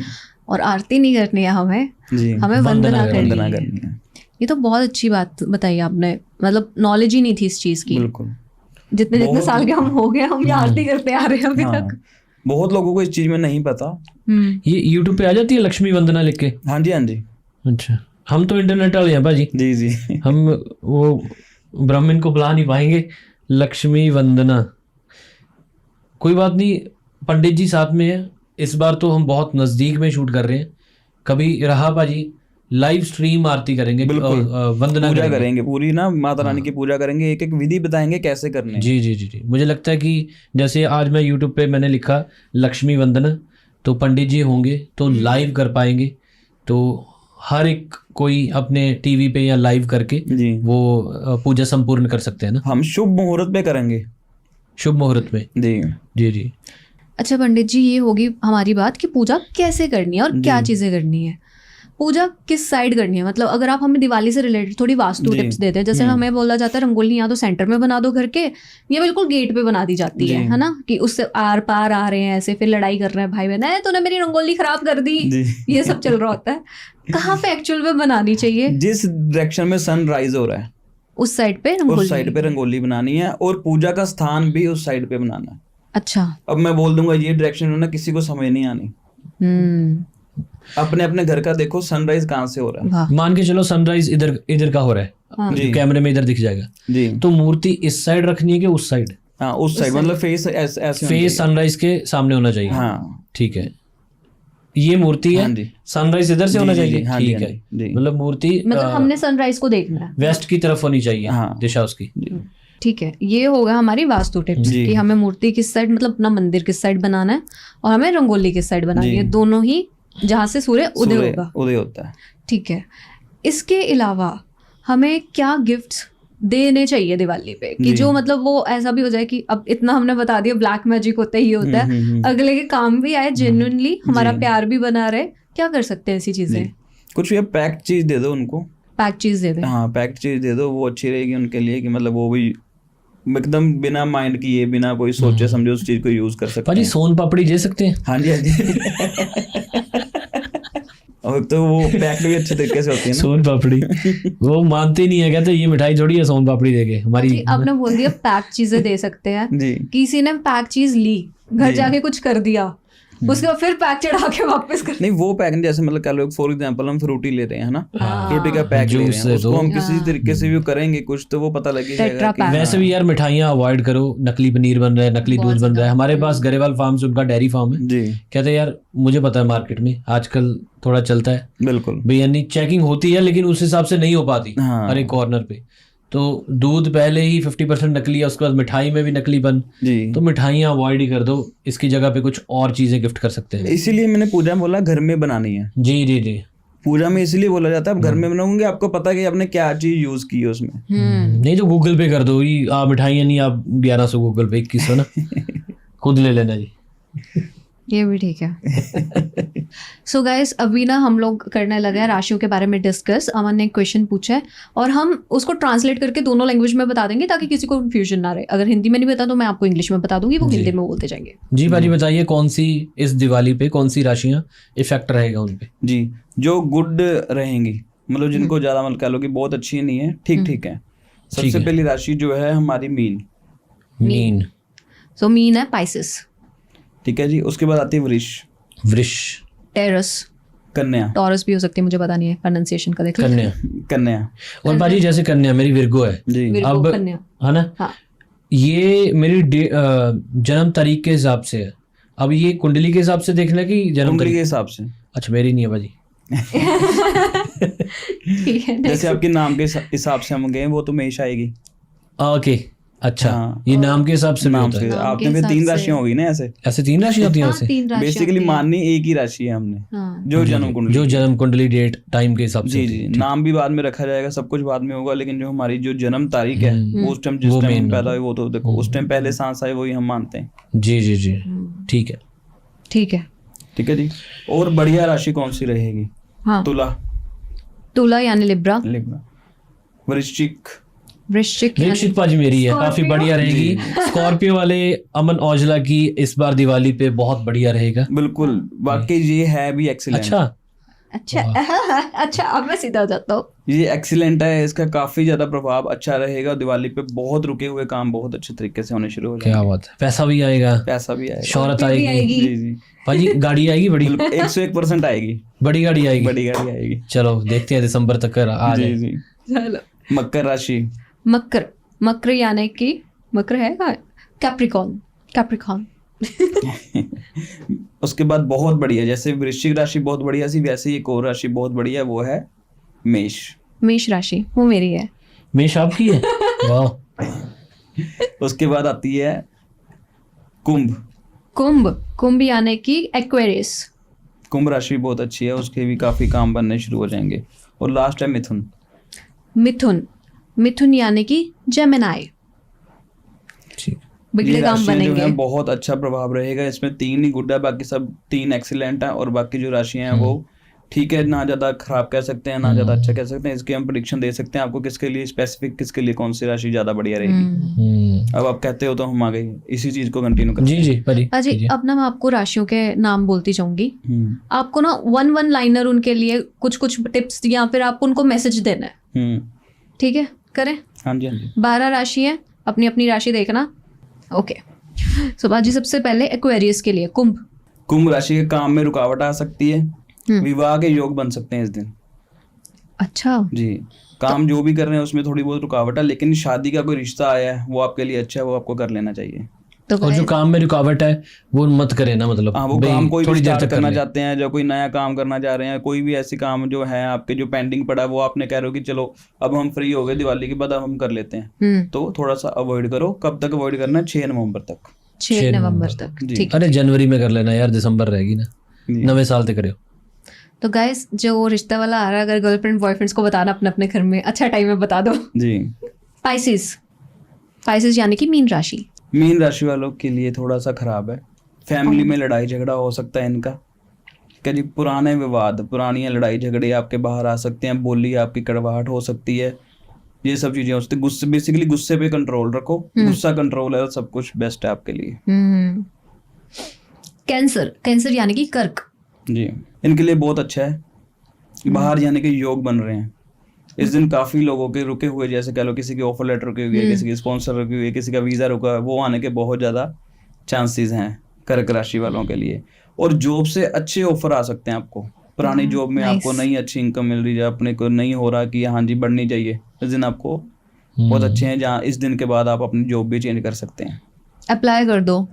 और आरती नहीं करनी है हमें, जी, हमें वंदना वंदना करनी है। ये तो बहुत अच्छी बात बताई आपने, मतलब नॉलेज ही नहीं थी इस चीज की। बिल्कुल। जितने बहुत- साल के हम हो गए, हम ये आरती करते आ रहे हैं अभी हाँ, तक। बहुत लोगों को इस चीज में नहीं पता। ये यूट्यूब पे आ जाती है लक्ष्मी वंदना लिख के? हाँ जी, हाँ जी। अच्छा, हम तो इंटरनेट वाले हैं भाजी, जी जी। हम वो ब्राह्मण को बुला नहीं पाएंगे। लक्ष्मी वंदना, कोई बात नहीं, पंडित जी साथ में है इस बार, तो हम बहुत नज़दीक में शूट कर रहे हैं। कभी रहा भाजी लाइव स्ट्रीम आरती करेंगे, बिल्कुल। वंदना पूजा करेंगे। करेंगे पूरी ना, माता रानी की पूजा करेंगे, एक एक विधि बताएंगे कैसे करने हैं। जी जी जी जी। मुझे लगता है कि जैसे आज मैं यूट्यूब पे मैंने लिखा लक्ष्मी वंदना, तो पंडित जी होंगे तो लाइव कर पाएंगे, तो हर एक कोई अपने टीवी पे या लाइव करके जी। वो पूजा संपूर्ण कर सकते हैं ना, हम शुभ मुहूर्त पे करेंगे। शुभ मुहूर्त में। जी जी जी। अच्छा पंडित जी, ये होगी हमारी बात कि पूजा कैसे करनी है और क्या चीजें करनी है। पूजा किस साइड करनी है, मतलब अगर आप हमें दिवाली से रिलेटेड थोड़ी वास्तु जी। टिप्स देते हैं, जैसे हमें बोला जाता है रंगोली या तो सेंटर में बना दो घर के, या बिल्कुल गेट पे बना दी जाती जी। है ना, कि उससे आर पार आ रहे हैं ऐसे, फिर लड़ाई कर रहे हैं भाई बहन, तूने मेरी रंगोली खराब कर दी, जी। ये सब चल रहा होता है। कहाँ पे एक्चुअल में बनानी चाहिए? जिस डायरेक्शन में सनराइज हो रहा है उस साइड पे उस रंगोली? साइड पे रंगोली बनानी है, और पूजा का स्थान भी उस साइड पे बनाना है। अच्छा। अब मैं बोल दूंगा ये डायरेक्शन ना, किसी को समझ नहीं आनी। अपने अपने घर का देखो सनराइज कहाँ से हो रहा है। वाह। मान के चलो सनराइज इधर इधर का हो रहा है, हाँ। जी। कैमरे में इधर दिख जाएगा, जी। तो मूर्ति इस साइड रखनी है कि उस साइड? हाँ, उस साइड, मतलब फेस ऐसे होना फेस चाहिए। सनराइज के सामने होना चाहिए। हाँ ठीक है, ये मूर्ति हाँ है, जी। सनराइज इधर से जी, होना जी, चाहिए। जी, हाँ जी, ठीक हाँ है, जी, जी। मतलब मूर्ति मतलब हमने सनराइज को देखना है। वेस्ट की तरफ होनी चाहिए, हाँ। दिशा उसकी। ठीक है, ये होगा हमारी वास्तु टिप्स जी। कि हमें मूर्ति किस साइड, मतलब अपना मंदिर किस साइड बनाना है, और हमें रंगोली किस साइड बनानी जी। है, दोनों ही जहाँ से सूर्य उदय सूर्य होगा। उदय होता है। ठीक है, इसके अलावा हमें क्या गिफ्ट्स देने चाहिए दिवाली पे, कि जी। जो मतलब वो ऐसा भी हो जाए कि अब इतना हमने बता दिया ब्लैक मैजिक होता है, ये होता है, अगले के काम भी आए, जेन्युइनली हमारा जी। प्यार भी बना रहे। क्या कर सकते हैं ऐसी चीजें? जी। कुछ भी पैक्ड चीज दे दो उनको। पैक चीज दे दें। हाँ, पैक्ड चीज दे दो, वो अच्छी रहेगी उनके लिए, कि मतलब वो भी एकदम बिना माइंड किए, बिना कोई सोचे समझे उस चीज को यूज कर सकते भाजी हैं। सोन पापड़ी दे सकते हैं? हाँ जी, हाँ जी। और तो वो पैक्ड भी अच्छे तरीके से होती है ना। सोन पापड़ी वो मानते नहीं है, कहते ये मिठाई थोड़ी है सोन पापड़ी देके हमारी। जी, आपने बोल दिया पैक चीजें दे सकते हैं। जी। किसी ने पैक चीज ली, घर जी। जाके कुछ कर दिया, उसके बाद फिर पैक चढ़ा के वापस कर। नहीं, वो पैक नहीं, जैसे मतलब कह लो फॉर एग्जांपल हम फ्रूटी ले रहे हैं ना, फ्रूटी का पैक ले जूस रहे से हैं, उसको तो- हम किसी तरीके से भी करेंगे कुछ, तो वो पता लग ही जाएगा टेट्रा कि पैक। वैसे भी यार मिठाइयाँ अवॉइड करो, नकली पनीर बन रहा है, नकली दूध बन रहा है। हमारे पास गरेवाल फार्म से, उनका डेयरी फार्म है, जी कहते हैं यार मुझे पता है मार्केट में आजकल थोड़ा चलता है बिल्कुल। यानी चेकिंग होती है, लेकिन उस हिसाब से नहीं हो पाती हाँ। हर एक कॉर्नर पे। तो दूध पहले ही 50% नकली है, उसके बाद मिठाई में भी नकलीपन, जी, तो मिठाइयाँ अवॉइड ही कर दो। इसकी जगह पे कुछ और चीजें गिफ्ट कर सकते हैं। इसीलिए मैंने पूजा में बोला घर में बनानी है। जी जी जी। पूजा में इसलिए बोला जाता है आप घर में बनाओगे, आपको पता है कि आपने क्या चीज यूज की है उसमें। नहीं तो गूगल पे कर दो, ये आप मिठाइयाँ नहीं, आप 1100 गूगल पे 2100 ना खुद ले लेना जी। ये भी ठीक है। सो गाइस, अभी ना हम लोग करने लगे हैं राशियों के बारे में डिस्कस। अमन ने एक क्वेश्चन पूछा है और हम उसको ट्रांसलेट करके दोनों लैंग्वेज में बता देंगे ताकि किसी को कंफ्यूजन ना रहे। अगर हिंदी में नहीं बता तो मैं आपको इंग्लिश में बता दूंगी, वो हिंदी में बोलते जाएंगे। जी भाजी बताइए, कौन सी इस दिवाली पे कौन सी राशियाँ इफेक्ट रहेगा उन पे? जी, जो गुड रहेंगी, मतलब जिनको ज्यादा मतलब कह लो कि बहुत अच्छी नहीं है, ठीक ठीक है। सबसे है। पहली राशि जो है हमारी मीन, मीन। सो मीन है पाइसेस, ठीक है जी। उसके बाद आती है वृष, वृष, टेरस, कन्या, टॉरस भी हो सकती है, मुझे पता नहीं है प्रोनाउंसिएशन का, देख लो। कन्या। कन्या और भाजी जैसे कन्या मेरी विर्गो है, जी, विर्गो, अब कन्या। है ना, हाँ। ये मेरी जन्म तारीख के हिसाब से है। अब ये कुंडली के हिसाब से देखना है कि जन्म कुंडली के तारीख? हिसाब से। अच्छा, मेरी नहीं है भाजी। ठीक है, जैसे आपके नाम के हिसाब से हम गए, वो तो हमेशा आएगी। ओके, अच्छा हाँ। ये नाम के हिसाब से भी नाम होता से है। नाम के आपने फिर हिसाब 3 से। राशियां होगी ना ऐसे। ऐसे 3 राशि होती हैं हाँ, वैसे? 3 राशियां बेसिकली होती हैं। माननी एक ही राशि है हमने, हाँ। जो जी, जन्म जी, कुंडली जो की है। जन्म कुंडली डेट टाइम के हिसाब से जी होती जी, है, ठीक। नाम भी बाद में रखा जाएगा, सब कुछ बाद में होगा, लेकिन जो हमारी जो जन्म तारीख है वो उस टाइम, जिस वो टाइम हम main पैदा होगा। हुए, वो तो देखो उस टाइम पहले सांस आए वही हम मानते हैं। जी जी जी, ठीक है। ठीक है। ठीक है जी। और बढ़िया राशि कौन सी रहेगी? हाँ, तुला, तुला यानी लिब्रा, लिब्रा, वृश्चिक। वृश्चिक वृश्चिक पाजी मेरी है, काफी स्कॉर्पियो? बढ़िया रहेगी। जी। स्कॉर्पियो वाले अमन औजला की इस बार दिवाली पे बहुत बढ़िया रहेगा। बिल्कुल, वाकई ये है भी एक्सीलेंट। अच्छा, अच्छा अच्छा, अब मैं सीधा हो जाता हूँ। ये एक्सीलेंट है, इसका काफी ज्यादा प्रभाव अच्छा रहेगा। दिवाली पे बहुत रुके हुए काम बहुत अच्छे तरीके से होने शुरू हो क्या जाएंगे। बात है, पैसा भी आएगा, पैसा भी आएगा, शौहरत स्कॉर्पियो भी आएगी। जी जी, पाजी गाड़ी आएगी बड़ी, बिल्कुल 101% आएगी, बड़ी गाड़ी आएगी। बड़ी गाड़ी आएगी। चलो देखते हैं दिसंबर तक आ जी जाए। जी। चलो, मकर राशि, मकर, मकर यानी कि मकर है कैप्रिकॉर्न, कैप्रिकॉर्न। उसके बाद बहुत बढ़िया, जैसे वृश्चिक राशि बहुत बढ़िया सी, वैसे ही एक और राशि बहुत बढ़िया है, वो है मेष। मेष राशि वो मेरी है। मेष आपकी है? वाह। उसके बाद आती है कुंभ। कुंभ, कुंभ यानी कि एक्वेरियस। कुंभ राशि बहुत अच्छी है, उसके भी काफी काम बनने शुरू हो जाएंगे। और लास्ट है मिथुन। मिथुन, मिथुन यानी कि जेमिनाई। ठीक। बिगड़े ये काम राशियां जो बनेंगे। है बहुत अच्छा प्रभाव रहेगा, इसमें 3 ही गुड है, बाकी सब 3 एक्सीलेंट है, और बाकी जो राशियां हैं वो ठीक है, ना ज्यादा खराब कह सकते हैं ना ज्यादा अच्छा कह सकते हैं। इसके हम प्रिडिक्शन दे सकते हैं आपको किसके लिए स्पेसिफिक, किसके लिए कौन सी राशि ज्यादा बढ़िया रहेगी। अब आप कहते हो तो हम आगे इसी चीज को कंटिन्यू करते जी जी परी अजी, कीजिए। अब ना मैं आपको राशियों के नाम बोलती जाऊंगी। हैं। आपको ना वन लाइनर उनके लिए कुछ कुछ टिप्स या फिर आप उनको मैसेज देना है। ठीक है, करें? हाँ जी, हाँ जी। 12 राशि है, अपनी अपनी राशि देखना। ओके, सो बाजी सबसे पहले एक्वेरियस के लिए कुंभ। कुंभ राशि के काम में रुकावट आ सकती है, विवाह के योग बन सकते हैं इस दिन। अच्छा, जी, काम जो भी कर रहे हैं उसमें थोड़ी बहुत रुकावट है, लेकिन शादी का कोई रिश्ता आया है वो आपके लिए अच्छा है, वो आपको कर लेना चाहिए। तो और जो काम में रुकावट है वो मत करे ना, मतलब हाँ, वो भाई काम कोई भी थोड़ी देर स्टार्ट तक कर करना ले। चाहते हैं, जो कोई नया काम करना चाह रहे हैं, कोई भी ऐसे काम जो है आपके जो पेंडिंग पड़ा है, वो आपने कह रहे हो कि चलो अब हम फ्री हो गए दिवाली के बाद, अब हम कर लेते हैं, तो थोड़ा सा अवॉइड करो। कब तक अवॉइड करना है? 6 नवंबर तक। 6 नवंबर तक। जी। ठीक। अरे जनवरी में कर लेना यार, दिसंबर रहेगी ना, जी। नवे साल तक करो। तो गाइस, जो रिश्ता वाला आ रहा है, अगर गर्लफ्रेंड बॉयफ्रेंड्स को बताना अपने अपने घर में, अच्छा टाइम है, बता दो। जी। स्पाइसेस, स्पाइसेस यानी कि मीन राशि। मीन राशि वालों के लिए थोड़ा सा खराब है, फैमिली में लड़ाई झगड़ा हो सकता है इनका। क्या जी, पुराने विवाद, पुरानी लड़ाई झगड़े आपके बाहर आ सकते हैं, बोली आपकी कड़वाहट हो सकती है, ये सब चीजें हो सकती है। गुस्से, बेसिकली गुस्से पे कंट्रोल रखो, गुस्सा कंट्रोल है, सब कुछ बेस्ट है आपके लिए। कैंसर, कैंसर यानी कि कर्क। जी, इनके लिए बहुत अच्छा है, बाहर जाने के योग बन रहे हैं इस दिन। काफी लोगों के रुके हुए, जैसे कह लो किसी की ऑफर लेटर रुकी हुई है, किसी की स्पॉन्सर रुकी हुई है, किसी का वीजा रुका है, वो आने के बहुत ज्यादा चांसेस हैं कर्क राशि वालों के लिए। और जॉब से अच्छे ऑफर आ सकते हैं आपको। पुरानी जॉब में आपको नई अच्छी इनकम मिल रही है, अपने को नहीं हो रहा कि हाँ जी बढ़नी चाहिए, इस दिन आपको बहुत अच्छे हैं, जहाँ इस दिन के बाद आप अपनी जॉब भी चेंज कर सकते हैं। अप्लाई कर दो।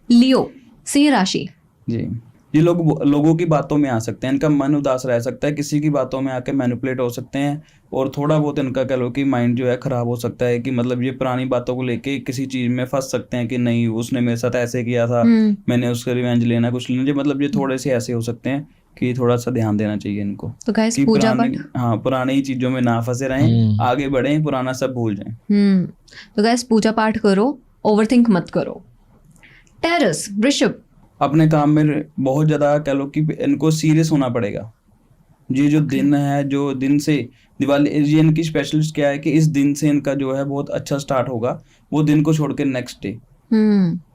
लियो, सिंह राशि। जी, ये लोग लोगों की बातों में आ सकते हैं, इनका मन उदास रह सकता है, किसी की बातों में आके मैनिपुलेट हो सकते हैं, और थोड़ा बहुत इनका कह लो कि माइंड जो है खराब हो सकता है, कि मतलब ये पुरानी बातों को लेके किसी चीज में फंस सकते हैं कि नहीं उसने मेरे साथ ऐसे किया था, मैंने उसका रिवेंज लेना, कुछ लेना, मतलब ये थोड़े से ऐसे हो सकते हैं कि थोड़ा सा ध्यान देना चाहिए इनको। तो गाइस, कि पूजा पुरानी, पाठ। हाँ, पुरानी चीजों में ना फंसे रहें, आगे बढ़ें, पुराना सब भूल जाएं। तो गाइस, पूजा पाठ करो, ओवरथिंक मत करो। टेरस, वृषभ। अपने काम में बहुत ज्यादा कह लो कि इनको सीरियस होना पड़ेगा। ये जो दिन है, जो दिन से दिवाली, ये इनकी स्पेशलिस्ट क्या है कि इस दिन से इनका जो है बहुत अच्छा स्टार्ट होगा, वो दिन को छोड़ के नेक्स्ट डे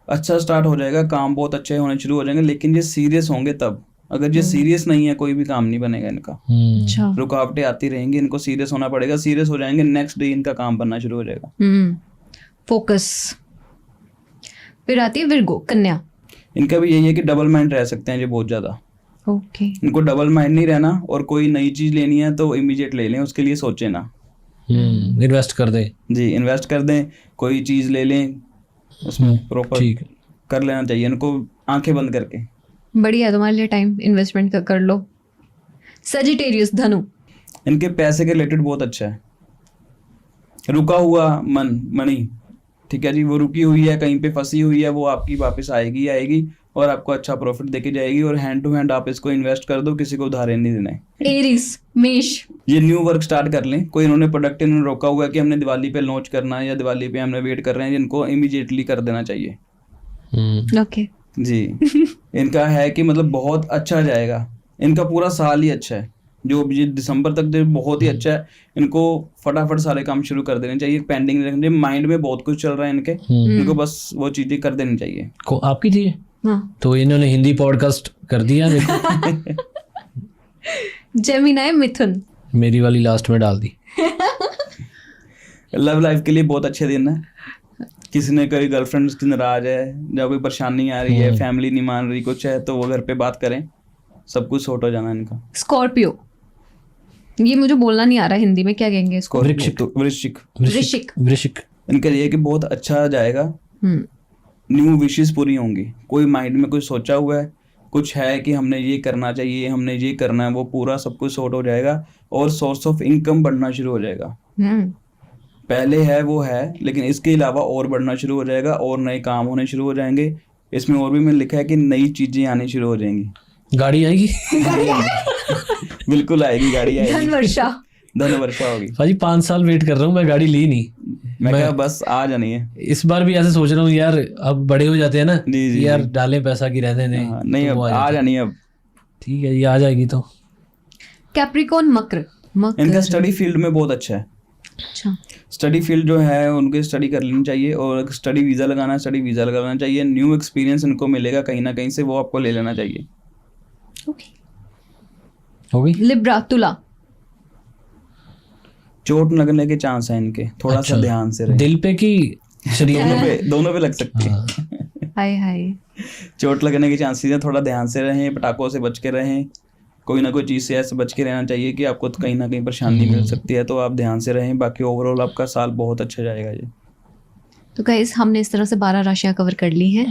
अच्छा स्टार्ट हो जाएगा, काम बहुत अच्छे होने शुरू हो जाएंगे, लेकिन ये सीरियस होंगे तब। अगर ये सीरियस नहीं है, कोई भी काम नहीं बनेगा इनका, अच्छा। रुकावटें आती रहेंगी, इनको सीरियस होना पड़ेगा, सीरियस हो जाएंगे, नेक्स्ट डे इनका काम बनना शुरू हो जाएगा। फोकस। फिर आती है विर्गो, कन्या। इनका भी यही है कि डबल माइंड रह सकते हैं ये बहुत ज्यादा। ओके। इनको डबल माइंड नहीं रहना, और कोई नई चीज लेनी है तो इमीडिएट ले लें, उसके लिए सोचे ना। इन्वेस्ट कर दे। जी, इन्वेस्ट कर दें, कोई चीज ले लें, उसमें प्रॉपर ठीक कर लेना चाहिए इनको, आंखें बंद करके। बढ़िया, तुम्हारे लिए टाइम इन्वेस्टमेंट कर लो। सजिटेरियस, धनु। इनके पैसे के रिलेटेड बहुत अच्छा है, रुका हुआ मनी, ठीक है जी, वो रुकी हुई है, कहीं पे फंसी हुई है, वो आपकी वापस आएगी और आपको अच्छा प्रॉफिट देके जाएगी, और हैंड टू हैंड आप इसको इन्वेस्ट कर दो, किसी को उधार नहीं देना है। एरीज, मेष, ये न्यू वर्क स्टार्ट कर लें। कोई इन्होंने प्रोडक्ट इन्होंने रोका हुआ है कि हमने दिवाली पे लॉन्च करना है या दिवाली पे हमने वेट कर रहे हैं, जिनको इमीडिएटली कर देना चाहिए ओके जी। इनका है कि मतलब बहुत अच्छा जाएगा, इनका पूरा साल ही अच्छा है, जो ये दिसंबर तक जो बहुत ही अच्छा है। इनको फटाफट सारे काम शुरू कर देने चाहिए, पेंडिंग नहीं रखने, माइंड में बहुत कुछ चल रहा है इनके, इनको बस वो चीजें कर देनी चाहिए। को आपकी थी हाँ। तो इन्होंने हिंदी पॉडकास्ट कर दिया देखो। जेमिनी, मिथुन, मेरी वाली लास्ट में डाल दी। लव लाइफ के लिए बहुत अच्छे दिन है। किसी ने कोई गर्लफ्रेंड की नाराज है, या कोई परेशानी आ रही है, फैमिली नहीं मान रही, कुछ है, तो वो घर पे बात करें, सब कुछ सॉर्ट हो जाना इनका। स्कॉर्पियो, ये मुझे बोलना नहीं आ रहा हिंदी में, क्या कहेंगे इसको? वृश्चिक। वृश्चिक इनका ये कि बहुत अच्छा जाएगा, न्यू विशेस पूरी होंगी। कोई माइंड में कुछ सोचा हुआ है, कुछ है कि हमने ये करना चाहिए, हमने ये करना है, वो पूरा सब कुछ सॉर्ट हो जाएगा और सोर्स ऑफ इनकम बढ़ना शुरू हो जाएगा। पहले है वो है, लेकिन इसके अलावा और बढ़ना शुरू हो जाएगा और नए काम होने शुरू हो जाएंगे। इसमें और भी मैंने लिखा है कि नई चीजें आनी शुरू हो जाएंगी। गाड़ी आएगी? बिल्कुल आएगी, गाड़ी आएगी। धन वर्षा होगी। भाजी 5 साल वेट कर रहा हूँ, मैं गाड़ी ली नहीं। मैं कहा बस आ जानी है। इस बार भी ऐसे सोच रहा हूँ यार, अब बड़े हो जाते हैं ना, जी, यार डालें पैसा की रहने नहीं। नहीं, अब आ जानी है। अब ठीक है, ये आ जाएगी तो। कैप्रिकॉर्न, मकर। इनका स्टडी फील्ड में बहुत अच्छा है। अच्छा, स्टडी फील्ड जो है उनके स्टडी कर लेनी चाहिए, और स्टडी वीज़ा लगाना चाहिए। न्यू एक्सपीरियंस इनको मिलेगा कहीं ना कहीं से, वो आपको ले लेना चाहिए। ओके, हो गई। लिब्रा, तुला, चोट लगने के चांस है इनके, थोड़ा सा ध्यान से रहे। दिल पे कि शरीर दोनों पे लग सकती है। हाय चोट लगने के चांसेस हैं, थोड़ा ध्यान से रहें, पटाखों से बच के रहें, कोई ना कोई चीज़ से ऐसे बच के रहना चाहिए कि आपको कहीं ना कहीं परेशानी मिल सकती है, तो आप ध्यान से रहें। बाकी ओवरऑल आपका साल बहुत अच्छा जाएगा ये। तो गाइस, हमने इस तरह से 12 राशियां कवर कर ली हैं।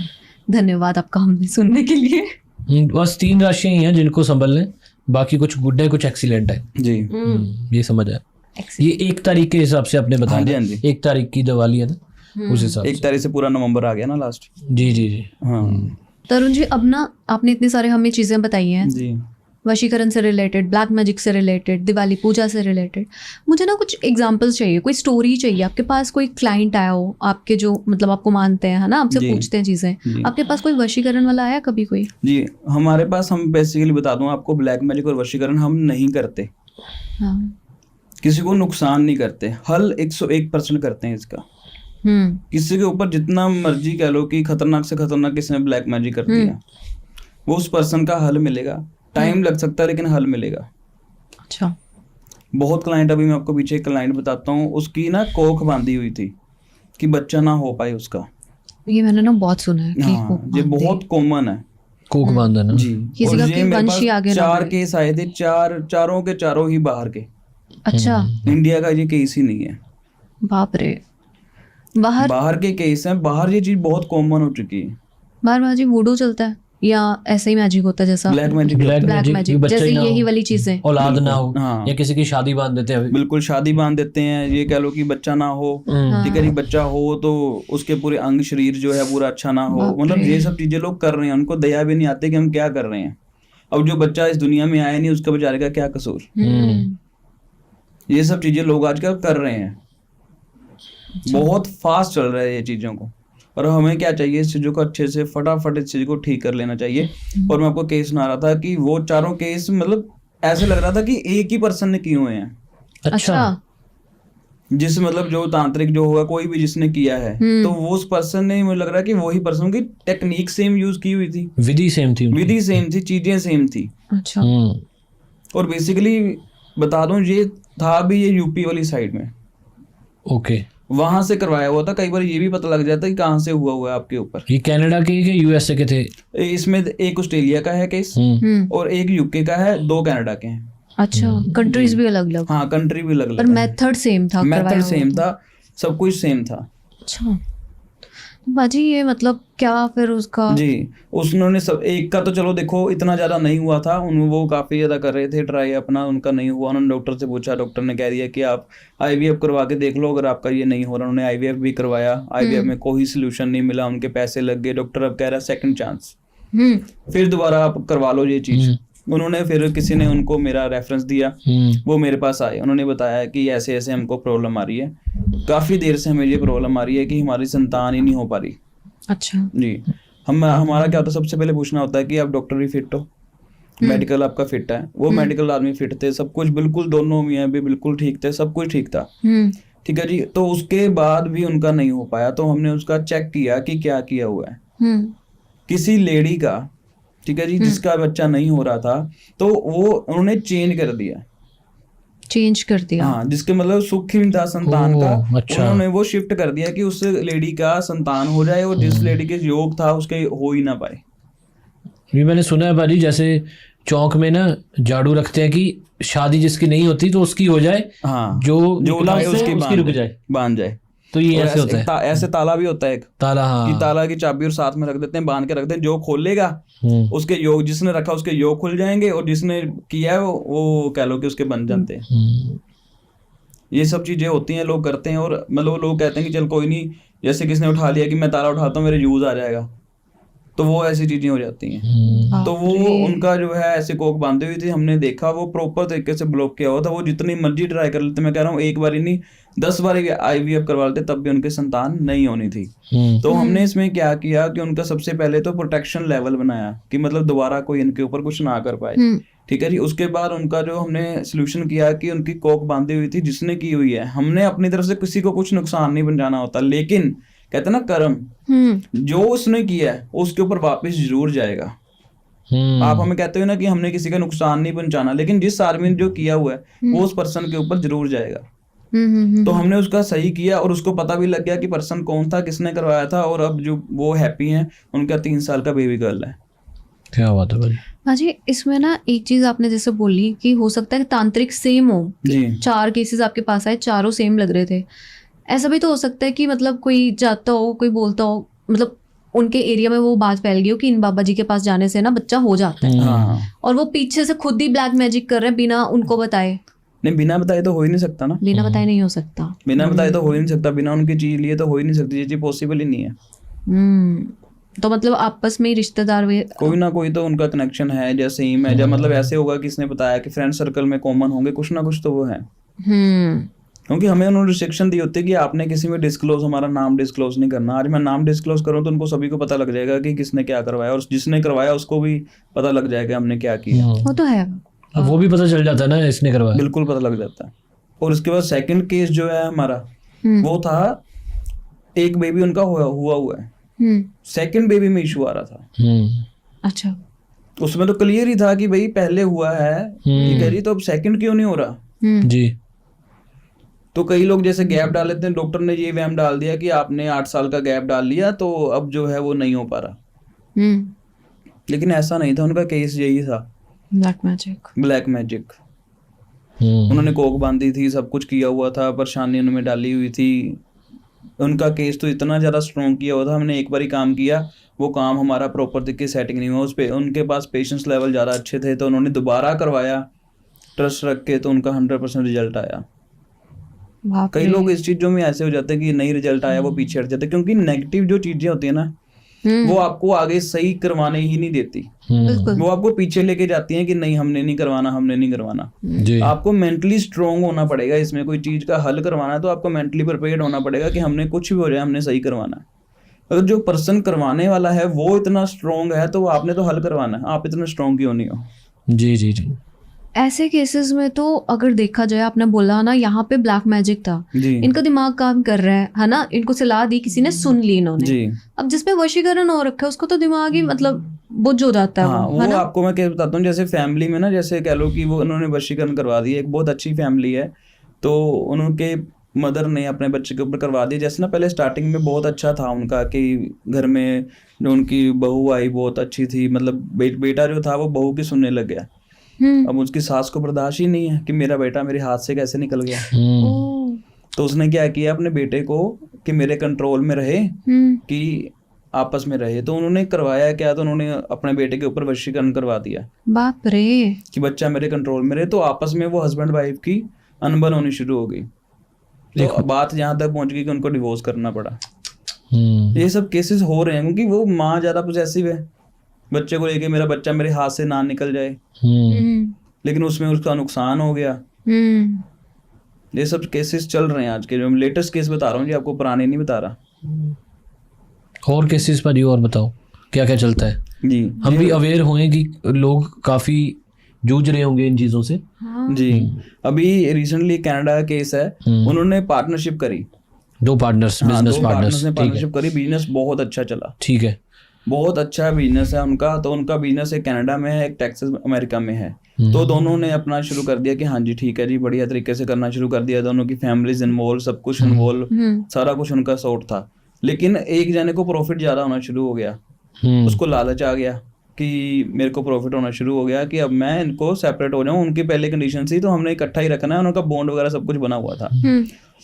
धन्यवाद आपका हमें सुनने के लिए। बस 3 राशियां ही हैं जिनको संभल लें, बाकी कुछ गुड है, कुछ एक्सीलेंट है जी। ये समझ आया। ये 1 तारीख के हिसाब से आपने बताया। हाँ जी। 1 तारीख की दिवाली है ना, उस हिसाब से 1 तारीख से पूरा नवंबर आ गया ना लास्ट। जी। हाँ तरुण जी, अब ना आपने इतनी सारे हमें चीजें बताई हैं जी, वशीकरण से रिलेटेड, ब्लैक मैजिक से रिलेटेड, दिवाली पूजा से रिलेटेड। मुझे ना कुछ एग्जांपल्स चाहिए, कोई स्टोरी चाहिए। आपके पास कोई क्लाइंट आया हो, आपके जो मतलब आपको मानते हैं, है ना, आपसे पूछते हैं चीजें, आपके पास कोई वशीकरण वाला आया कभी कोई? जी हमारे पास, हम बेसिकली बता दूं आपको, ब्लैक मैजिक और वशीकरण हम नहीं करते। हाँ। किसी को नुकसान नहीं करते, हल 101% करते हैं इसका। किसी के ऊपर जितना मर्जी कह लो कि खतरनाक से खतरनाक किसी ने ब्लैक मैजिक कर दिया, वो उस पर्सन का हल मिलेगा। टाइम लग सकता है लेकिन हल मिलेगा। अच्छा। बहुत क्लाइंट, अभी मैं आपको पीछे एक क्लाइंट बताता हूँ, उसकी ना कोख बांधी हुई थी कि बच्चा ना हो पाए उसका। ये मैंने ना बहुत सुना है कि हाँ, ये बहुत कॉमन है, कोक बांधना जी। किसी का कि वंश ही आगे ना 4 बढ़े। केस आए थे, चारों के चारों ही बाहर के। अच्छा, इंडिया का ये केस ही नहीं है, बाप रे। बाहर के केस हैं। बाहर ये चीज बहुत कॉमन हो चुकी है। बाहर भाजी वुडू चलता है या ऐसे ही मैजिक होता है जैसा ब्लैक मैजिक जैसे यही वाली चीजें, औलाद ना हो, हाँ। या किसी की शादी बांध देते हैं। बिल्कुल, शादी बांध देते हैं। ये कह लो कि बच्चा ना हो, ठीक है जी, बच्चा हो तो उसके पूरे अंग शरीर जो है पूरा अच्छा ना हो, मतलब ये सब चीजें लोग कर रहे हैं। उनको दया भी नहीं आती कि हम क्या कर रहे हैं। अब जो बच्चा इस दुनिया में आया नहीं, उसका बेचारे का क्या कसूर। ये सब चीजें लोग आजकल कर रहे हैं। बहुत फास्ट चल रहा है ये चीजों को, और हमें क्या चाहिए, इस चीजों को अच्छे से फटाफट इस चीज को ठीक कर लेना चाहिए। और मैं आपको केस सुना रहा था कि वो चारों केस मतलब ऐसे लग रहा था कि एक ही पर्सन ने किए हुए हैं। अच्छा। जिस मतलब जो तांत्रिक जो होगा, कोई भी जिसने किया है, तो वो उस पर्सन ने, मुझे लग रहा है कि वही पर्सन की टेक्निक सेम यूज की हुई थी, विधि सेम थी, चीजें सेम थी। अच्छा। और बेसिकली बता दूं, ये था भी ये यूपी वाली साइड में, ओके, वहां से करवाया हुआ था। कई बार ये भी पता लग जाता है कि कहाँ से हुआ है आपके ऊपर। ये कनाडा के यूएसए के थे? इसमें एक ऑस्ट्रेलिया का है केस और एक यूके का है, 2 कनाडा के हैं। अच्छा, कंट्रीज भी अलग अलग? हाँ, कंट्री भी अलग अलग, पर मेथड सेम था, मेथड सेम था, सब कुछ सेम था। अच्छा, बाजी ये मतलब क्या फिर उसका जी उन्होंने सब एक का तो चलो देखो इतना ज़्यादा नहीं हुआ था, वो काफ़ी ज़्यादा कर रहे थे ट्राई अपना, उनका नहीं हुआ। उन्होंने डॉक्टर से पूछा, डॉक्टर ने कह दिया कि आप IVF करवा के देख लो, अगर आपका ये नहीं हो रहा। उन्होंने IVF भी करवाया, IVF में कोई सोल्यूशन नहीं मिला, उनके पैसे लग गए। डॉक्टर अब कह रहा है सेकंड चांस, फिर दोबारा आप करवा लो ये चीज़। उन्होंने फिर किसी ने उनको मेरा रेफरेंस दिया, वो मेरे पास आए, उन्होंने बताया कि ऐसे ऐसे हमको प्रॉब्लम आ रही है, काफ़ी देर से हमें ये प्रॉब्लम आ रही है कि हमारी संतान ही नहीं हो पा रही। अच्छा जी हमारा क्या होता है, सबसे पहले पूछना होता है कि आप डॉक्टर भी फिट हो, मेडिकल आपका फिट है। वो मेडिकल आदमी फिट थे, सब कुछ बिल्कुल, दोनों मियाँ भी बिल्कुल ठीक थे, सब कुछ ठीक था। ठीक है जी, तो उसके बाद भी उनका नहीं हो पाया, तो हमने उसका चेक किया कि क्या किया हुआ है। किसी लेडी का, ठीक है जी, जिसका बच्चा नहीं हो रहा था, तो वो उन्होंने चेंज कर दिया। हाँ, जिसके मतलब सुख ही नहीं था संतान का, अच्छा। उन्होंने वो शिफ्ट कर दिया कि उस लेडी का संतान हो जाए, और जिस लेडी के योग था उसके हो ही ना पाए। ये मैंने सुना है भाजी, जैसे चौक में ना झाड़ू रखते हैं कि शादी जिसकी नहीं होती तो उसकी हो जाए, हाँ, जो उठाए उसकी रुक जाए, बांध जाए। तो ये ऐसे होता है। ऐसे ताला भी होता है एक ताला, हाँ, कि ताला की चाबी और साथ में रख देते हैं, बांध के रखते हैं, जो खोलेगा उसके योग, जिसने रखा उसके योग खुल जाएंगे, और जिसने किया है वो कह लो कि उसके बन जाते हैं। ये सब चीजें होती हैं, लोग करते हैं, और मतलब लोग कहते हैं कि चल कोई नहीं, जैसे किसने उठा लिया कि मैं ताला उठाता हूँ मेरे यूज आ जाएगा, तो वो ऐसी चीजें हो जाती हैं। तो वो उनका जो है ऐसे कोक बांधे हुई थी, हमने देखा वो प्रॉपर तरीके से ब्लॉक किया हुआ था। वो जितनी मर्जी ट्राई कर लेते, मैं कह रहा हूँ एक बार ही नहीं 10 बार IVF करवा लेते, तब भी उनके संतान नहीं होनी थी। तो हमने इसमें क्या किया कि उनका सबसे पहले तो प्रोटेक्शन लेवल बनाया कि मतलब दोबारा कोई इनके ऊपर कुछ ना कर पाए। ठीक है जी, उसके बाद उनका जो हमने सोल्यूशन किया कि उनकी कोक बांधी हुई थी जिसने की हुई है, हमने अपनी तरफ से किसी को कुछ नुकसान नहीं पहुंचाना होता, लेकिन कहते ना कर्म, जो उसने किया है उसके ऊपर वापस जरूर जाएगा। आप हमें कहते हो ना कि हमने किसी का नुकसान नहीं पहुंचाना, लेकिन जिस आदमी ने जो किया हुआ है वो उस पर्सन के ऊपर जरूर जाएगा। तो हमने उसका सही किया, और उसको पता भी लग गया कि पर्सन कौन था, किसने करवाया था, और अब जो वो हैप्पी हैं, उनका 3 साल का बेबी गर्ल है। क्या बात है भाई। हाजी, इसमें ना एक चीज आपने जैसे बोली कि हो सकता है तांत्रिक सेम हो जी। 4 केसेस आपके पास आए, चारों सेम लग रहे थे। ऐसा भी तो हो सकता है कि मतलब कोई जाता हो, कोई बोलता हो, मतलब उनके एरिया में वो बात फैल गई हो कि इन बाबा जी के पास जाने से ना बच्चा हो जाता है, और वो पीछे से खुद ही ब्लैक मैजिक कर रहे हैं बिना उनको बताए। नहीं, बिना बताए तो हो ही नहीं सकता ना, बिना बताए नहीं हो सकता, बिना बताए तो हो ही नहीं सकता, बिना उनकी चीज लिए तो हो ही नहीं सकती, ये चीज पॉसिबल ही नहीं है। तो मतलब आपस में रिश्तेदार कोई ना कोई तो उनका कनेक्शन है, जैसे ही मैं, जब मतलब ऐसे होगा कि इसने बताया कि फ्रेंड सर्कल में कॉमन होंगे, कुछ ना कुछ तो वो है। क्योंकि हमें उन्होंने रिस्ट्रिक्शन दी होती है कि आपने किसी में डिस्क्लोज, हमारा नाम डिस्क्लोज नहीं करना। आज मैं नाम डिस्क्लोज करूँ तो उनको सभी को पता लग जाएगा कि किसने क्या करवाया, और जिसने करवाया उसको भी पता लग जाएगा हमने क्या किया। वो तो है, वो भी पता चल जाता है ना इसने करवाया, बिल्कुल पता लग जाता है। और उसके बाद सेकंड केस जो है हमारा, वो था एक बेबी उनका हुआ है, सेकंड बेबी में इशू आ रहा था। अच्छा, उसमें तो क्लियर ही था कि भाई पहले हुआ है, ठीक है जी, तो अब सेकंड क्यों नहीं हो रहा जी। तो कई लोग जैसे गैप डाल लेते हैं, डॉक्टर ने ये वहम डाल दिया कि आपने 8 साल का गैप डाल लिया तो अब जो है वो नहीं हो पा रहा। लेकिन ऐसा नहीं था, उनका केस यही था, ब्लैक मैजिक। उन्होंने कोक बांधी थी, सब कुछ किया हुआ था, परेशानी उनमें डाली हुई थी। उनका केस तो इतना ज़्यादा स्ट्रॉन्ग किया हुआ था, हमने एक बार ही काम किया, वो काम हमारा प्रॉपर तरीके से सेटिंग नहीं हुआ उस पर। उनके पास पेशेंस लेवल ज़्यादा अच्छे थे, तो उन्होंने दोबारा करवाया ट्रस्ट रख के, तो उनका 100% रिजल्ट आया। कई लोग इस चीज़ों में ऐसे हो जाते हैं कि नहीं रिजल्ट आया, वो पीछे हट जाते हैं, क्योंकि नेगेटिव जो चीज़ें होती है ना, वो आपको आगे सही करवाने ही नहीं देती, वो आपको पीछे लेके जाती हैं कि नहीं हमने नहीं करवाना, हमने नहीं करवाना। आपको मेंटली स्ट्रोंग होना पड़ेगा, इसमें कोई चीज़ का हल करवाना है तो आपको मेंटली प्रिपेयर्ड होना पड़ेगा कि हमने कुछ भी हो जाए हमने सही करवाना है। अगर जो पर्सन करवाने वाला है वो इतना स्ट्रोंग है तो आपने तो हल करवाना है, आप इतना स्ट्रोंग क्यों नहीं हो। जी जी जी। ऐसे केसेस में तो अगर देखा जाए, आपने बोला ना यहाँ पे ब्लैक मैजिक था, इनका दिमाग काम कर रहा है ना, इनको सलाह दी, किसी ने सुन ली इन्होंने, अब जिसपे वशीकरण हो रखा है उसको तो दिमाग ही मतलब बुझ हो जाता है। हाँ, वो आपको मैं क्या बताता हूँ, जैसे फैमिली में ना, जैसे कह लो कि वो उन्होंने वशीकरण करवा दिया, एक बहुत अच्छी फैमिली है, तो उनके मदर ने अपने बच्चे के ऊपर करवा दिया। जैसे ना पहले स्टार्टिंग में बहुत अच्छा था उनका कि घर में जो उनकी बहू आई बहुत अच्छी थी, मतलब बेटा जो था वो बहू की सुनने लग गया। अब उसकी सास को बर्दाश्त ही नहीं है कि मेरा बेटा मेरे हाथ से कैसे निकल गया, तो उसने क्या किया, अपने बेटे को कि मेरे कंट्रोल में रहे कि आपस में रहे। तो उन्होंने करवाया क्या, तो उन्होंने अपने बेटे के ऊपर वशीकरण करवा दिया बाप रे। कि बच्चा मेरे कंट्रोल में रहे। तो आपस में वो हस्बैंड वाइफ की अनबन होनी शुरू हो गई। तो बात यहाँ तक पहुंच गई कि उनको डिवोर्स करना पड़ा। ये सब केसेस हो रहे हैं क्योंकि वो माँ ज्यादा पॉसेसिव है बच्चे को लेके, मेरा बच्चा मेरे हाथ से ना निकल जाए, लेकिन उसमें उसका नुकसान हो गया। ये सब केसेस चल रहे हैं आज के, जो लेटेस्ट केस बता रहा हूँ जी आपको, पुराने नहीं बता रहा। और केसेस पर और बताओ क्या क्या चलता है जी। हम भी अवेयर हुए कि लोग काफी जूझ रहे होंगे इन चीजों से। जी अभी रिसेंटली कनाडा का केस है, उन्होंने पार्टनरशिप करी, दो पार्टनर्स, बिजनेस पार्टनर्स ने पार्टनरशिप करी, बिजनेस बहुत अच्छा चला, ठीक है, बहुत अच्छा बिजनेस है उनका। तो उनका बिजनेस एक कनाडा में है, एक टेक्सास अमेरिका में है। तो दोनों ने अपना शुरू कर दिया कि हाँ जी ठीक है जी, बढ़िया तरीके से करना शुरू कर दिया। दोनों की फैमिलीज इन्वॉल्व, सब कुछ इन्वॉल्व, सारा कुछ उनका सॉर्ट था। लेकिन एक जने को प्रॉफिट ज्यादा होना शुरू हो गया, उसको लालच आ गया कि मेरे को प्रॉफिट होना शुरू हो गया कि अब मैं इनको सेपरेट हो जाऊं। उनकी पहले कंडीशन थी तो हमने इकट्ठा ही रखना है, उनका बॉन्ड वगैरह सब कुछ बना हुआ था।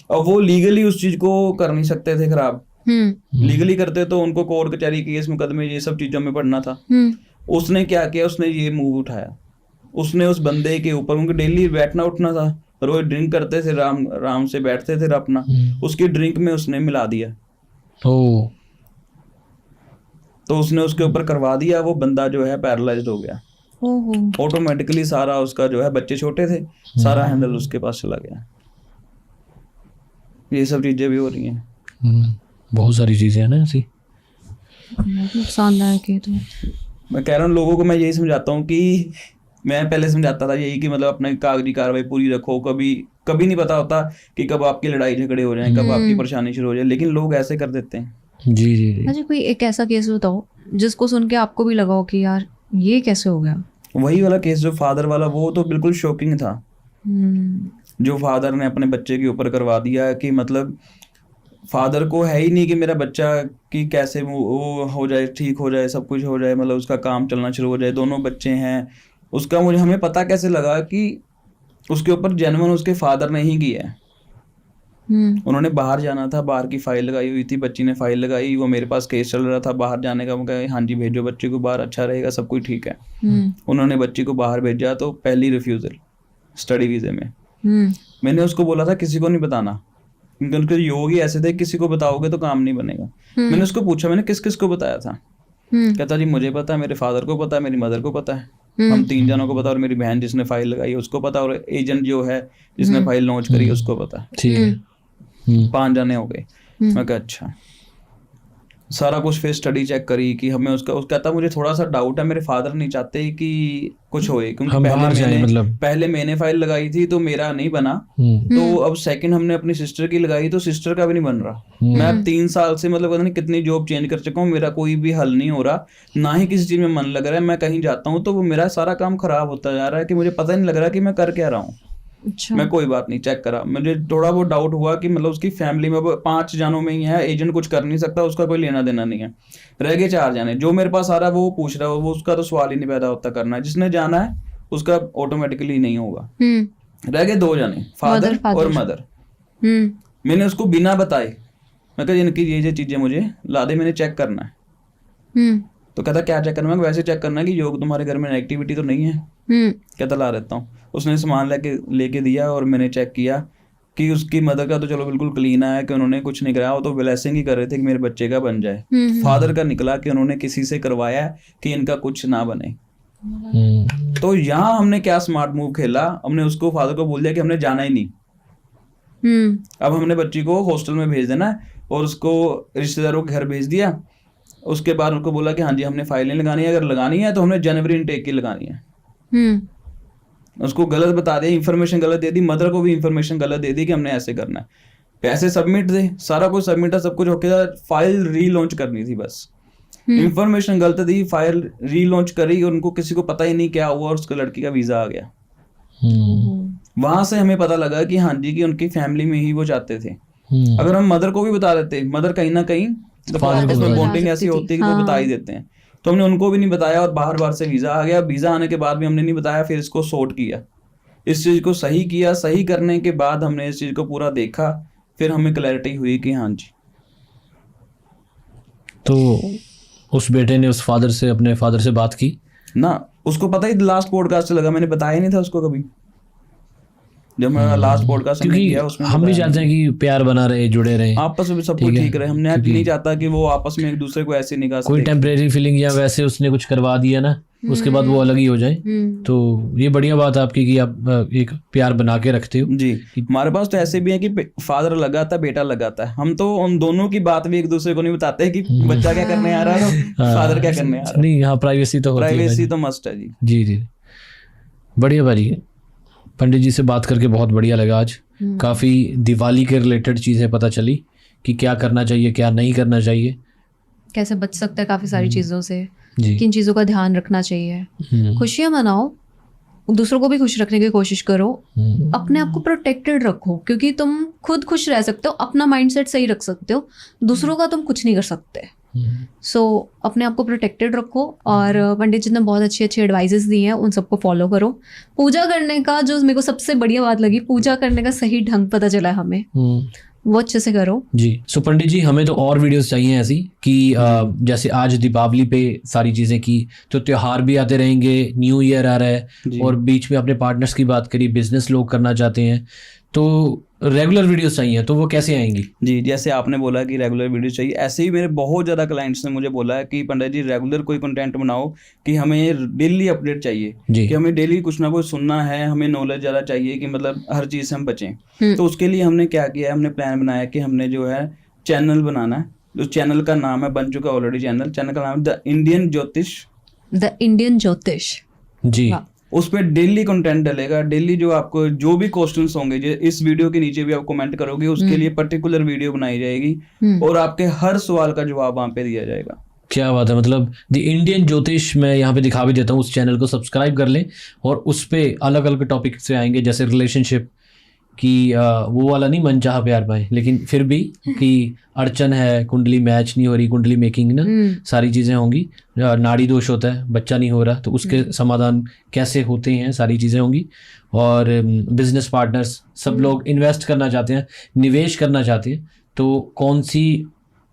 और वो लीगली उस चीज को कर नहीं सकते थे खराब, लीगली करते तो उनको कोर्ट कचहरी केस मुकदमे ये सब चीजों में पड़ना था। उसने क्या किया, उसने ये मूव उठाया, उसने उस बंदे के ऊपर, उनको डेली बैठना उठना था, रोज ड्रिंक करते थे, राम से बैठते थे अपना, उसकी ड्रिंक में उसने मिला दिया। तो उसने उसके ऊपर करवा दिया, वो बंदा जो है पैरालाइज्ड हो गया ऑटोमेटिकली। सारा उसका जो है, बच्चे छोटे थे, सारा हैंडल उसके पास चला गया। ये सब चीजें भी हो रही हैं, बहुत सारी चीजें हैं ना ऐसी। नुकसानदायक है। तो मैं कह रहा हूँ लोगों को, मैं यही समझाता हूँ कि मैं पहले समझाता था यही कि मतलब अपने कागजी कार्रवाई पूरी रखो। कभी नहीं पता होता कि कब आपकी लड़ाई झगड़े हो जाएं, कब आपकी परेशानी शुरू हो जाए, लेकिन लोग ऐसे कर देते हैं। जी जी जी। अच्छा, कोई एक ऐसा केस बताओ जिसको सुन के आपको भी लगा हो कि यार ये कैसे हो गया। वही वाला केस जो फादर वाला, वो तो बिल्कुल शॉकिंग था। जो फादर ने अपने बच्चे के ऊपर करवा दिया कि मतलब फादर को है ही नहीं कि मेरा बच्चा की कैसे वो हो जाए, ठीक हो जाए, सब कुछ हो जाए, मतलब उसका काम चलना शुरू हो जाए। दोनों बच्चे हैं उसका। मुझे हमें पता कैसे लगा कि उसके ऊपर जेन्युइन उसके फादर ने ही किया है। उन्होंने बाहर जाना था, बाहर की फाइल लगाई हुई थी, बच्ची ने फाइल लगाई, वो मेरे पास केस चल रहा था बाहर जाने का। मैं हाँ जी भेजो बच्चे को बाहर, अच्छा रहेगा, सब कुछ ठीक है। उन्होंने बच्ची को बाहर भेजा तो पहली रिफ्यूजल स्टडी वीजे में। मैंने उसको बोला था किसी को नहीं बताना, क्योंकि उनके योग ही ऐसे थे, किसी को बताओगे तो काम नहीं बनेगा। मैंने उसको पूछा, मैंने किस किस को बताया था? कहता जी मुझे पता है, मेरे फादर को पता है, मेरी मदर को पता है, हम 3 जनों को पता, और मेरी बहन जिसने फाइल लगाई उसको पता, और एजेंट जो है जिसने फाइल लॉन्च करी उसको पता। ठीक है, 5 जने हो गए। मैं कहा अच्छा, सारा कुछ फिर स्टडी चेक करी कि हमें उसका कहता मुझे थोड़ा सा डाउट है, मेरे फादर नहीं चाहते कि कुछ होए, क्योंकि पहले मैंने फाइल लगाई थी तो मेरा नहीं बना, तो अब सेकंड हमने अपनी सिस्टर की लगाई तो सिस्टर का भी नहीं बन रहा। मैं अब 3 साल से मतलब पता नहीं कितनी जॉब चेंज कर चुका हूँ, मेरा कोई भी हल नहीं हो रहा, ना ही किसी चीज में मन लग रहा है। मैं कहीं जाता हूँ तो वो मेरा सारा काम खराब होता जा रहा है कि मुझे पता नहीं लग रहा कि मैं कर क्या रहा हूँ। अच्छा। मैं कोई बात नहीं चेक करा, मुझे थोड़ा बहुत डाउट हुआ कि मतलब उसकी फैमिली में 5 जनों में ही है, एजेंट कुछ कर नहीं सकता, उसका कोई लेना देना नहीं है, रह गए 4 जने। जो मेरे पास आ रहा है वो पूछ रहा है, वो उसका तो सवाल ही नहीं पैदा होता करना है, जिसने जाना है उसका ऑटोमेटिकली नहीं होगा। रह गए 2 जने, फादर और मदर। मैंने उसको बिना बताए मैं कहा इनकी ये चीजें मुझे ला दे, मैंने चेक करना है। तो कहता क्या चेक करना है? वैसे चेक करना है कि योग तुम्हारे घर में नेगेटिविटी तो नहीं है। कहता ला देता हूँ। उसने सामान लेके दिया और मैंने चेक किया कि उसकी मदर का तो चलो बिल्कुल क्लीन है, कि उन्होंने कुछ नहीं कराया, वो तो ब्लेसिंग ही कर रहे थे कि मेरे बच्चे का बन जाए। फादर का निकला कि उन्होंने किसी से करवाया कि इनका कुछ ना बने। तो यहाँ हमने क्या स्मार्ट मूव खेला, हमने उसको फादर को बोल दिया कि हमने जाना ही नहीं। अब हमने बच्ची को हॉस्टल में भेज देना और उसको रिश्तेदारों के घर भेज दिया। उसके बाद उनको बोला कि हाँ जी हमने फाइलें लगानी है, अगर लगानी है तो हमने जनवरी इनटेक की लगानी है। उसको गलत बता दिया, इंफॉर्मेशन गलत दे दी, मदर को भी इंफॉर्मेशन गलत दे दी कि हमने ऐसे करना है। पैसे सबमिट दे, सारा कुछ सबमिट है, सब कुछ होके फाइल रीलॉन्च करनी थी, बस इंफॉर्मेशन गलत दी, फाइल रीलॉन्च करी और उनको किसी को पता ही नहीं क्या हुआ और उसके लड़की का वीजा आ गया। वहां से हमें पता लगा कि हाँ जी कि उनकी फैमिली में ही वो चाहते थे। अगर हम मदर को भी बता देते, मदर कहीं ना कहीं उसमें बॉन्डिंग ऐसी होती है कि वो बता ही देते हैं, तो हमने उनको भी नहीं बताया और बाहर से वीजा आ गया। वीजा आने के बाद भी हमने नहीं बताया, फिर इसको सॉर्ट किया, इस चीज को सही किया। सही करने के बाद हमने इस चीज को पूरा देखा, फिर हमें क्लैरिटी हुई कि हाँ जी तो उस बेटे ने उस फादर से, अपने फादर से बात की ना, उसको पता ही लास्ट पॉडकास्ट लगा, मैंने बताया ही नहीं था उसको कभी, जब मेरा लास्ट पॉडकास्ट हमने किया क्योंकि उसमें हम भी बताया चाहते हैं कि प्यार बना रहे, जुड़े रहे, आपस में सब कुछ ठीक रहे। हमने नहीं चाहता कि वो आपस में एक दूसरे को ऐसे निकाल कोई टेम्परेरी फीलिंग या वैसे उसने कुछ करवा दिया ना, उसके बाद वो अलग ही हो जाए। तो ये बढ़िया बात है आपकी कि आप एक प्यार बना के रखते हो। जी, हमारे पास तो ऐसे भी है कि फादर लगाता है, बेटा लगाता है, हम तो उन दोनों की बात भी एक दूसरे को नहीं बताते हैं कि बच्चा क्या करने आ रहा है, फादर क्या करने आ रहा है। नहीं, हाँ, प्राइवेसी तो होती है, प्राइवेसी तो मस्ट है जी। जी जी, बढ़िया भाई। पंडित जी से बात करके बहुत बढ़िया लगा आज। काफ़ी दिवाली के रिलेटेड चीज़ें पता चली कि क्या करना चाहिए, क्या नहीं करना चाहिए, कैसे बच सकता है काफ़ी सारी चीज़ों से, जी। किन चीज़ों का ध्यान रखना चाहिए। खुशियाँ मनाओ, दूसरों को भी खुश रखने की कोशिश करो, अपने आप को प्रोटेक्टेड रखो, क्योंकि तुम खुद खुश रह सकते हो, अपना माइंडसेट सही रख सकते हो, दूसरों का तुम कुछ नहीं कर सकते। सो अपने आप को प्रोटेक्टेड रखो। और पंडित जी ने बहुत अच्छी अच्छी एडवाइजेस दी हैं, उन सबको फॉलो करो। पूजा करने का जो मेरे को सबसे बढ़िया बात लगी, पूजा करने का सही ढंग पता चला हमें, वो अच्छे से करो जी। सो पंडित जी, हमें तो और वीडियोस चाहिए ऐसी कि जैसे आज दीपावली पे सारी चीज़ें की, तो त्योहार भी आते रहेंगे, न्यू ईयर आ रहा है, और बीच में अपने पार्टनर्स की बात करी, बिजनेस लोग करना चाहते हैं, तो रेगुलर वीडियोस चाहिए, तो वो कैसे आएंगी? जी, जैसे आपने बोला कि रेगुलर वीडियो चाहिए, ऐसे ही मेरे बहुत ज़्यादा क्लाइंट्स ने मुझे बोला है कि पंडित जी रेगुलर कोई कंटेंट बनाओ, कि हमें डेली अपडेट चाहिए, कि हमें डेली कुछ ना कुछ सुनना है, हमें नॉलेज ज़्यादा चाहिए, कि मतलब हर चीज़ से हम बचें। तो उसके लिए हमने क्या किया है, हमने प्लान बनाया कि हमने जो है चैनल बनाना है। उस चैनल का नाम है, बन चुका ऑलरेडी चैनल का नाम है द इंडियन ज्योतिष जी। उस पर डेली कंटेंट डलेगा, डेली जो आपको जो भी क्वेश्चंस होंगे, जो इस वीडियो के नीचे भी आप कमेंट करोगे, उसके लिए पर्टिकुलर वीडियो बनाई जाएगी, और आपके हर सवाल का जवाब वहाँ पे दिया जाएगा। क्या बात है, मतलब द इंडियन ज्योतिष मैं यहाँ पे दिखा भी देता हूँ, उस चैनल को सब्सक्राइब कर लें, और उस पे अलग अलग टॉपिक से आएंगे, जैसे रिलेशनशिप कि वो वाला नहीं, मनचाहा प्यार पाए, लेकिन फिर भी कि अड़चन है, कुंडली मैच नहीं हो रही, कुंडली मेकिंग ना, सारी चीज़ें होंगी। नाड़ी दोष होता है, बच्चा नहीं हो रहा, तो उसके समाधान कैसे होते हैं, सारी चीज़ें होंगी। और बिजनेस पार्टनर्स सब लोग इन्वेस्ट करना चाहते हैं, निवेश करना चाहते हैं, तो कौन सी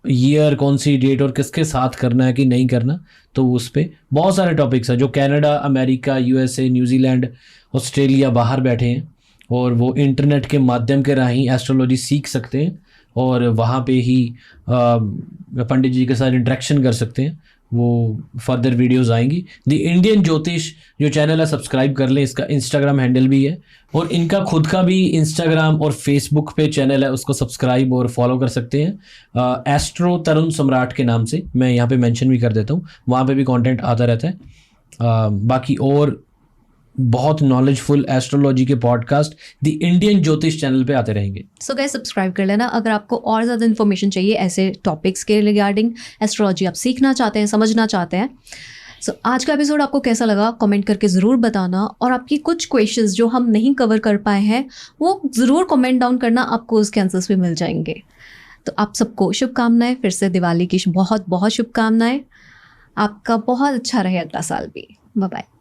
ईयर, कौन सी डेट और किसके साथ करना है कि नहीं करना, तो उस पर बहुत सारे टॉपिक्स हैं। जो Canada, America, USA, New Zealand, Australia बाहर बैठे हैं, और वो इंटरनेट के माध्यम के राही एस्ट्रोलॉजी सीख सकते हैं, और वहाँ पे ही पंडित जी के साथ इंटरेक्शन कर सकते हैं। वो फर्दर वीडियोस आएंगी। द इंडियन ज्योतिष जो चैनल है, सब्सक्राइब कर लें। इसका इंस्टाग्राम हैंडल भी है, और इनका खुद का भी इंस्टाग्राम और फेसबुक पे चैनल है, उसको सब्सक्राइब और फॉलो कर सकते हैं, एस्ट्रो तरुण सम्राट के नाम से। मैं यहाँ पे मेंशन भी कर देता हूँ, वहाँ पे भी कंटेंट आता रहता है। बाकी और बहुत नॉलेजफुल एस्ट्रोलॉजी के पॉडकास्ट द इंडियन ज्योतिष चैनल पे आते रहेंगे। सो गाइस, सब्सक्राइब कर लेना। अगर आपको और ज़्यादा इन्फॉर्मेशन चाहिए ऐसे टॉपिक्स के रिगार्डिंग एस्ट्रोलॉजी, आप सीखना चाहते हैं, समझना चाहते हैं, सो आज का एपिसोड आपको कैसा लगा कमेंट करके ज़रूर बताना। और आपकी कुछ क्वेश्चंस जो हम नहीं कवर कर पाए हैं, वो ज़रूर कमेंट डाउन करना, आपको उसके आंसर्स भी मिल जाएंगे। तो आप सबको शुभकामनाएं, फिर से दिवाली की बहुत बहुत शुभकामनाएं। आपका बहुत अच्छा रहे अगला साल भी। Bye bye.